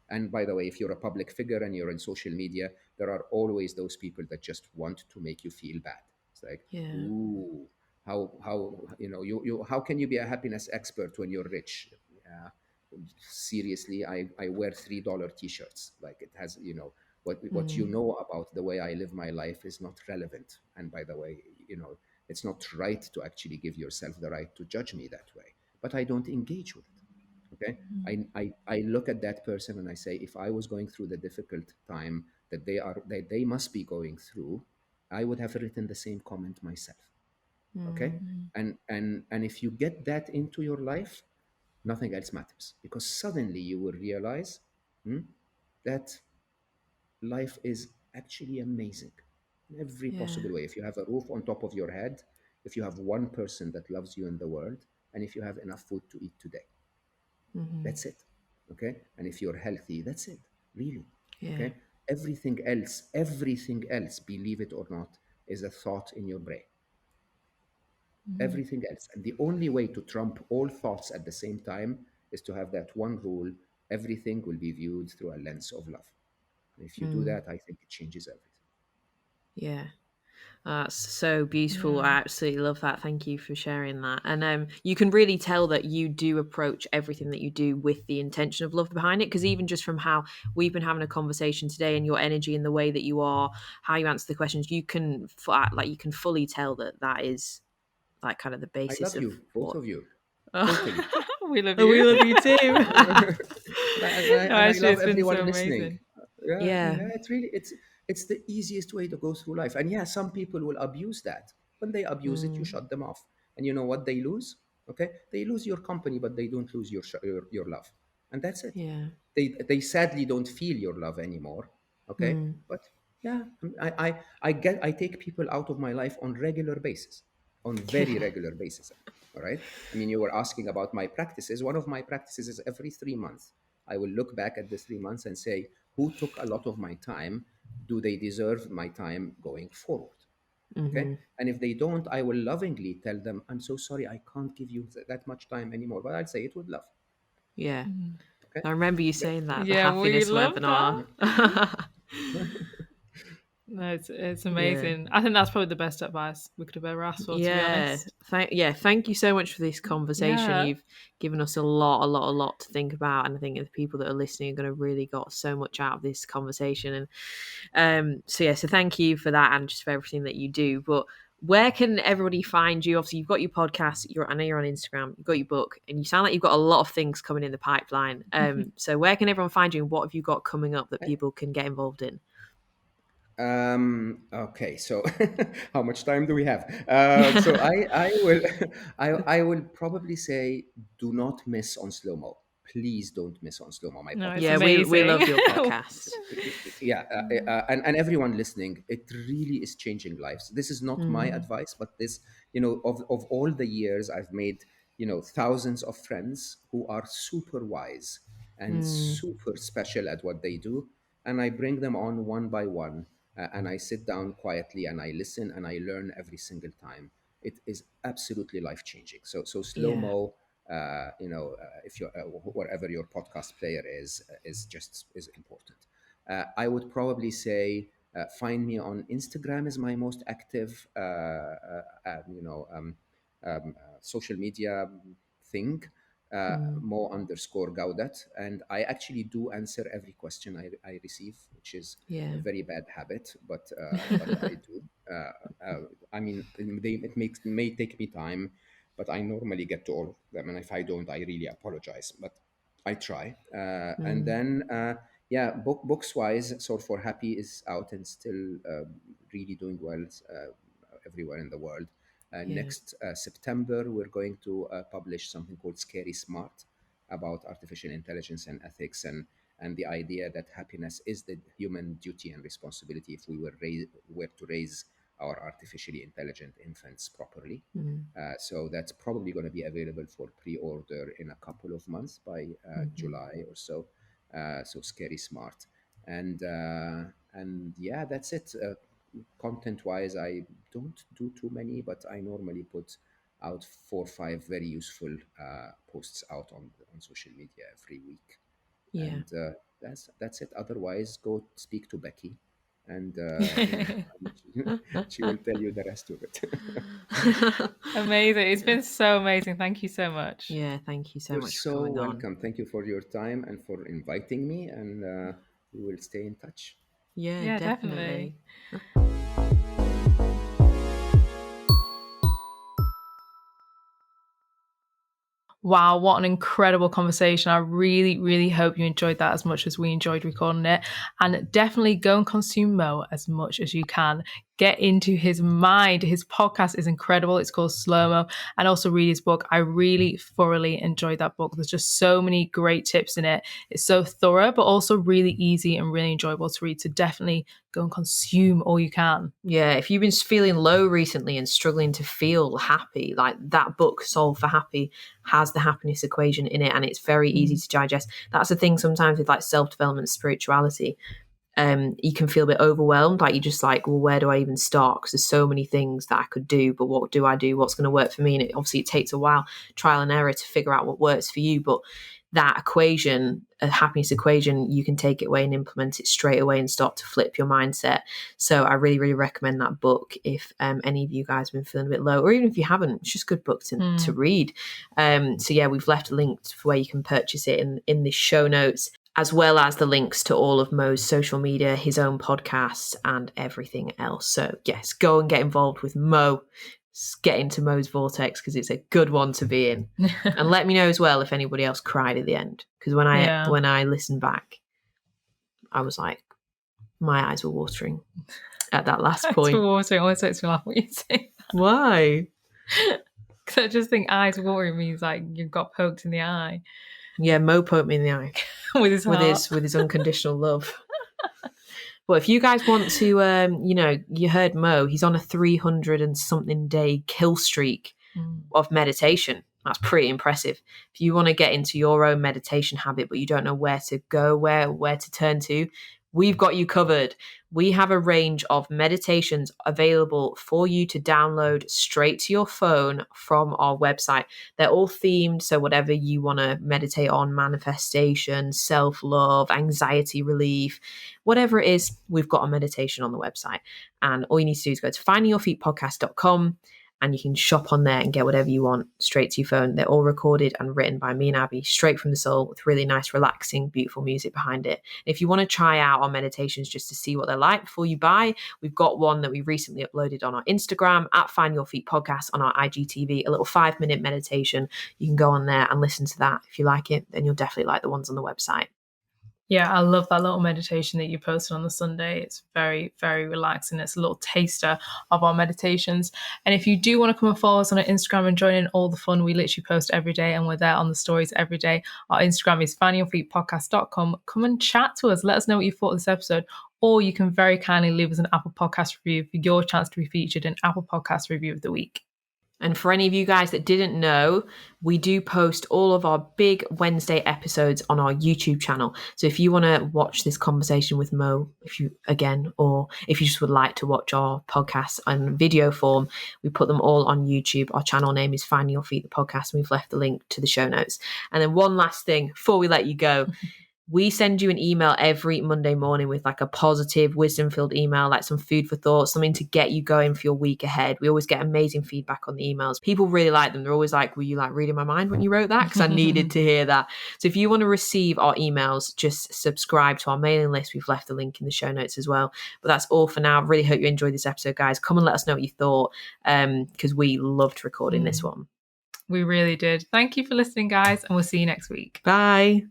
Speaker 3: And by the way, if you're a public figure and you're in social media, there are always those people that just want to make you feel bad. It's like,
Speaker 2: Yeah.
Speaker 3: ooh, how you how can you be a happiness expert when you're rich? Seriously, I wear $3 t-shirts. Like, it has, what you know about the way I live my life is not relevant. And by the way, it's not right to actually give yourself the right to judge me that way. But I don't engage with it. Okay, I look at that person and I say, if I was going through the difficult time that they must be going through, I would have written the same comment myself. Okay, and if you get that into your life, nothing else matters, because suddenly you will realize that life is actually amazing in every
Speaker 2: Yeah.
Speaker 3: possible way. If you have a roof on top of your head, if you have one person that loves you in the world, and if you have enough food to eat today, that's it. Okay. And if you're healthy, that's it, really.
Speaker 2: Yeah.
Speaker 3: Okay. Everything else, believe it or not, is a thought in your brain. Everything else. And the only way to trump all thoughts at the same time is to have that one rule: everything will be viewed through a lens of love. And if you do that, I think it changes everything.
Speaker 2: Yeah. That's so beautiful. I absolutely love that. Thank you for sharing that. And you can really tell that you do approach everything that you do with the intention of love behind it. Because even just from how we've been having a conversation today, and your energy and the way that you are, how you answer the questions, you can fully tell that is like kind of the
Speaker 3: I
Speaker 2: basis
Speaker 3: love
Speaker 2: of
Speaker 3: you, both
Speaker 2: what.
Speaker 3: of you, totally.
Speaker 1: We love
Speaker 2: Oh, we
Speaker 1: you.
Speaker 2: love you too.
Speaker 1: No,
Speaker 3: And I
Speaker 1: actually,
Speaker 3: love
Speaker 1: it's been
Speaker 3: everyone
Speaker 1: so
Speaker 3: listening.
Speaker 1: amazing.
Speaker 2: Yeah.
Speaker 3: Yeah, it's really it's the easiest way to go through life. And yeah, some people will abuse that. When they abuse it, you shut them off. And you know what they lose? Okay, they lose your company, but they don't lose your love, and that's it.
Speaker 2: Yeah.
Speaker 3: They sadly don't feel your love anymore. Okay, but yeah, I take people out of my life on regular basis, on very regular basis. All right. I mean, you were asking about my practices. One of my practices is every 3 months I will look back at the 3 months and say, who took a lot of my time? Do they deserve my time going forward? Okay. And if they don't, I will lovingly tell them, I'm so sorry, I can't give you that much time anymore, but I'll say it with love.
Speaker 2: Yeah.
Speaker 3: Okay.
Speaker 2: I remember you saying that, the
Speaker 1: Yeah, we
Speaker 2: happiness
Speaker 1: love
Speaker 2: webinar.
Speaker 1: that. No, it's
Speaker 2: Yeah.
Speaker 1: amazing. I think that's probably the best advice we could have ever asked for, to be
Speaker 2: Yeah.
Speaker 1: honest.
Speaker 2: Thank you so much for this conversation.
Speaker 1: Yeah.
Speaker 2: You've given us a lot to think about, and I think the people that are listening are going to really got so much out of this conversation. And so thank you for that, and just for everything that you do. But where can everybody find you? Obviously, you've got your podcast. I know you're on Instagram. You've got your book, and you sound like you've got a lot of things coming in the pipeline. So where can everyone find you, and what have you got coming up that people can get involved in?
Speaker 3: Okay, so how much time do we have? So I will I will probably say, do not miss on slow mo. Please don't miss on slow mo, my
Speaker 1: No,
Speaker 3: podcast.
Speaker 1: it's
Speaker 2: Yeah, we
Speaker 1: amazing.
Speaker 2: love your podcast.
Speaker 3: Yeah, and everyone listening, it really is changing lives. This is not my advice, but this, of all the years I've made, thousands of friends who are super wise and super special at what they do, and I bring them on one by one, and I sit down quietly and I listen and I learn every single time. It is absolutely life changing. So slow
Speaker 2: Yeah.
Speaker 3: mo, if you're wherever your podcast player is important. I would probably say, find me on Instagram is my most active social media thing. Mo _Gawdat, and I actually do answer every question I receive, which is a
Speaker 2: Yeah.
Speaker 3: very bad habit, but I do. I mean, it may take me time, but I normally get to all of them, and if I don't, I really apologize. But I try. And then, yeah, books wise, Sword for Happy is out and still really doing well everywhere in the world.
Speaker 2: Yeah.
Speaker 3: Next September, we're going to publish something called Scary Smart, about artificial intelligence and ethics, and the idea that happiness is the human duty and responsibility if we were to raise our artificially intelligent infants properly. So that's probably going to be available for pre-order in a couple of months, by July or so. So Scary Smart, and yeah, that's it. Content-wise, I don't do too many, but I normally put out 4 or 5 very useful posts out on social media every week,
Speaker 2: Yeah.
Speaker 3: and that's it. Otherwise, go speak to Becky, and she will tell you the rest of it.
Speaker 1: Amazing. It's been so amazing. Thank you so much.
Speaker 2: Yeah, thank you so
Speaker 3: You're
Speaker 2: much for
Speaker 3: so
Speaker 2: coming on.
Speaker 3: welcome. Thank you for your time and for inviting me, and we will stay in touch.
Speaker 2: Yeah,
Speaker 1: definitely. Wow, what an incredible conversation. I really, really hope you enjoyed that as much as we enjoyed recording it. And definitely go and consume Mo as much as you can. Get into his mind. His podcast is incredible. It's called Slow Mo. And also read his book. I really thoroughly enjoyed that book. There's just so many great tips in it. It's so thorough, but also really easy and really enjoyable to read. So definitely go and consume all you can.
Speaker 2: Yeah, if you've been feeling low recently and struggling to feel happy, like that book, Solve for Happy, has the happiness equation in it, and it's very easy to digest. That's the thing sometimes with like self-development, spirituality. You can feel a bit overwhelmed, like you're just like, well, where do I even start? Because there's so many things that I could do, but what do I do? What's going to work for me? And obviously it takes a while, trial and error, to figure out what works for you. But that equation, a happiness equation, you can take it away and implement it straight away and start to flip your mindset. So I really, really recommend that book if any of you guys have been feeling a bit low, or even if you haven't, it's just a good book to read. So yeah, we've left a link for where you can purchase it in the show notes, as well as the links to all of Mo's social media, his own podcasts, and everything else. So yes, go and get involved with Mo. Get into Mo's vortex because it's a good one to be in. And let me know as well if anybody else cried at the end, because when I listened back, I was like, my eyes were watering at that last point.
Speaker 1: Watering always makes me laugh when you say that.
Speaker 2: Why?
Speaker 1: Because I just think eyes watering means like you've got poked in the eye.
Speaker 2: Yeah, Mo poked me in the eye
Speaker 1: with his heart.
Speaker 2: with his unconditional love. But if you guys want to, you heard Mo, he's on a 300 and something day kill streak of meditation. That's pretty impressive. If you want to get into your own meditation habit, but you don't know where to go, where to turn to, we've got you covered. We have a range of meditations available for you to download straight to your phone from our website. They're all themed, so whatever you want to meditate on, manifestation, self-love, anxiety relief, whatever it is, we've got a meditation on the website. And all you need to do is go to findingyourfeetpodcast.com, and you can shop on there and get whatever you want straight to your phone. They're all recorded and written by me and Abby, straight from the soul, with really nice, relaxing, beautiful music behind it. If you want to try out our meditations just to see what they're like before you buy, we've got one that we recently uploaded on our Instagram at Find Your Feet Podcast, on our IGTV, a little 5-minute meditation. You can go on there and listen to that. If you like it, then you'll definitely like the ones on the website.
Speaker 1: Yeah, I love that little meditation that you posted on the Sunday. It's very, very relaxing. It's a little taster of our meditations. And if you do want to come and follow us on our Instagram and join in all the fun, we literally post every day and we're there on the stories every day. Our Instagram is findingyourfeetpodcast.com. Come and chat to us. Let us know what you thought of this episode. Or you can very kindly leave us an Apple Podcast review for your chance to be featured in Apple Podcast Review of the Week.
Speaker 2: And for any of you guys that didn't know, we do post all of our big Wednesday episodes on our YouTube channel. So if you want to watch this conversation with Mo, or if you just would like to watch our podcasts on video form, we put them all on YouTube. Our channel name is Finding Your Feet, the podcast, and we've left the link to the show notes. And then one last thing before we let you go. We send you an email every Monday morning with like a positive, wisdom-filled email, like some food for thought, something to get you going for your week ahead. We always get amazing feedback on the emails. People really like them. They're always like, were you like reading my mind when you wrote that? Because I needed to hear that. So if you want to receive our emails, just subscribe to our mailing list. We've left the link in the show notes as well. But that's all for now. Really hope you enjoyed this episode, guys. Come and let us know what you thought, because we loved recording this one.
Speaker 1: We really did. Thank you for listening, guys, and we'll see you next week.
Speaker 2: Bye.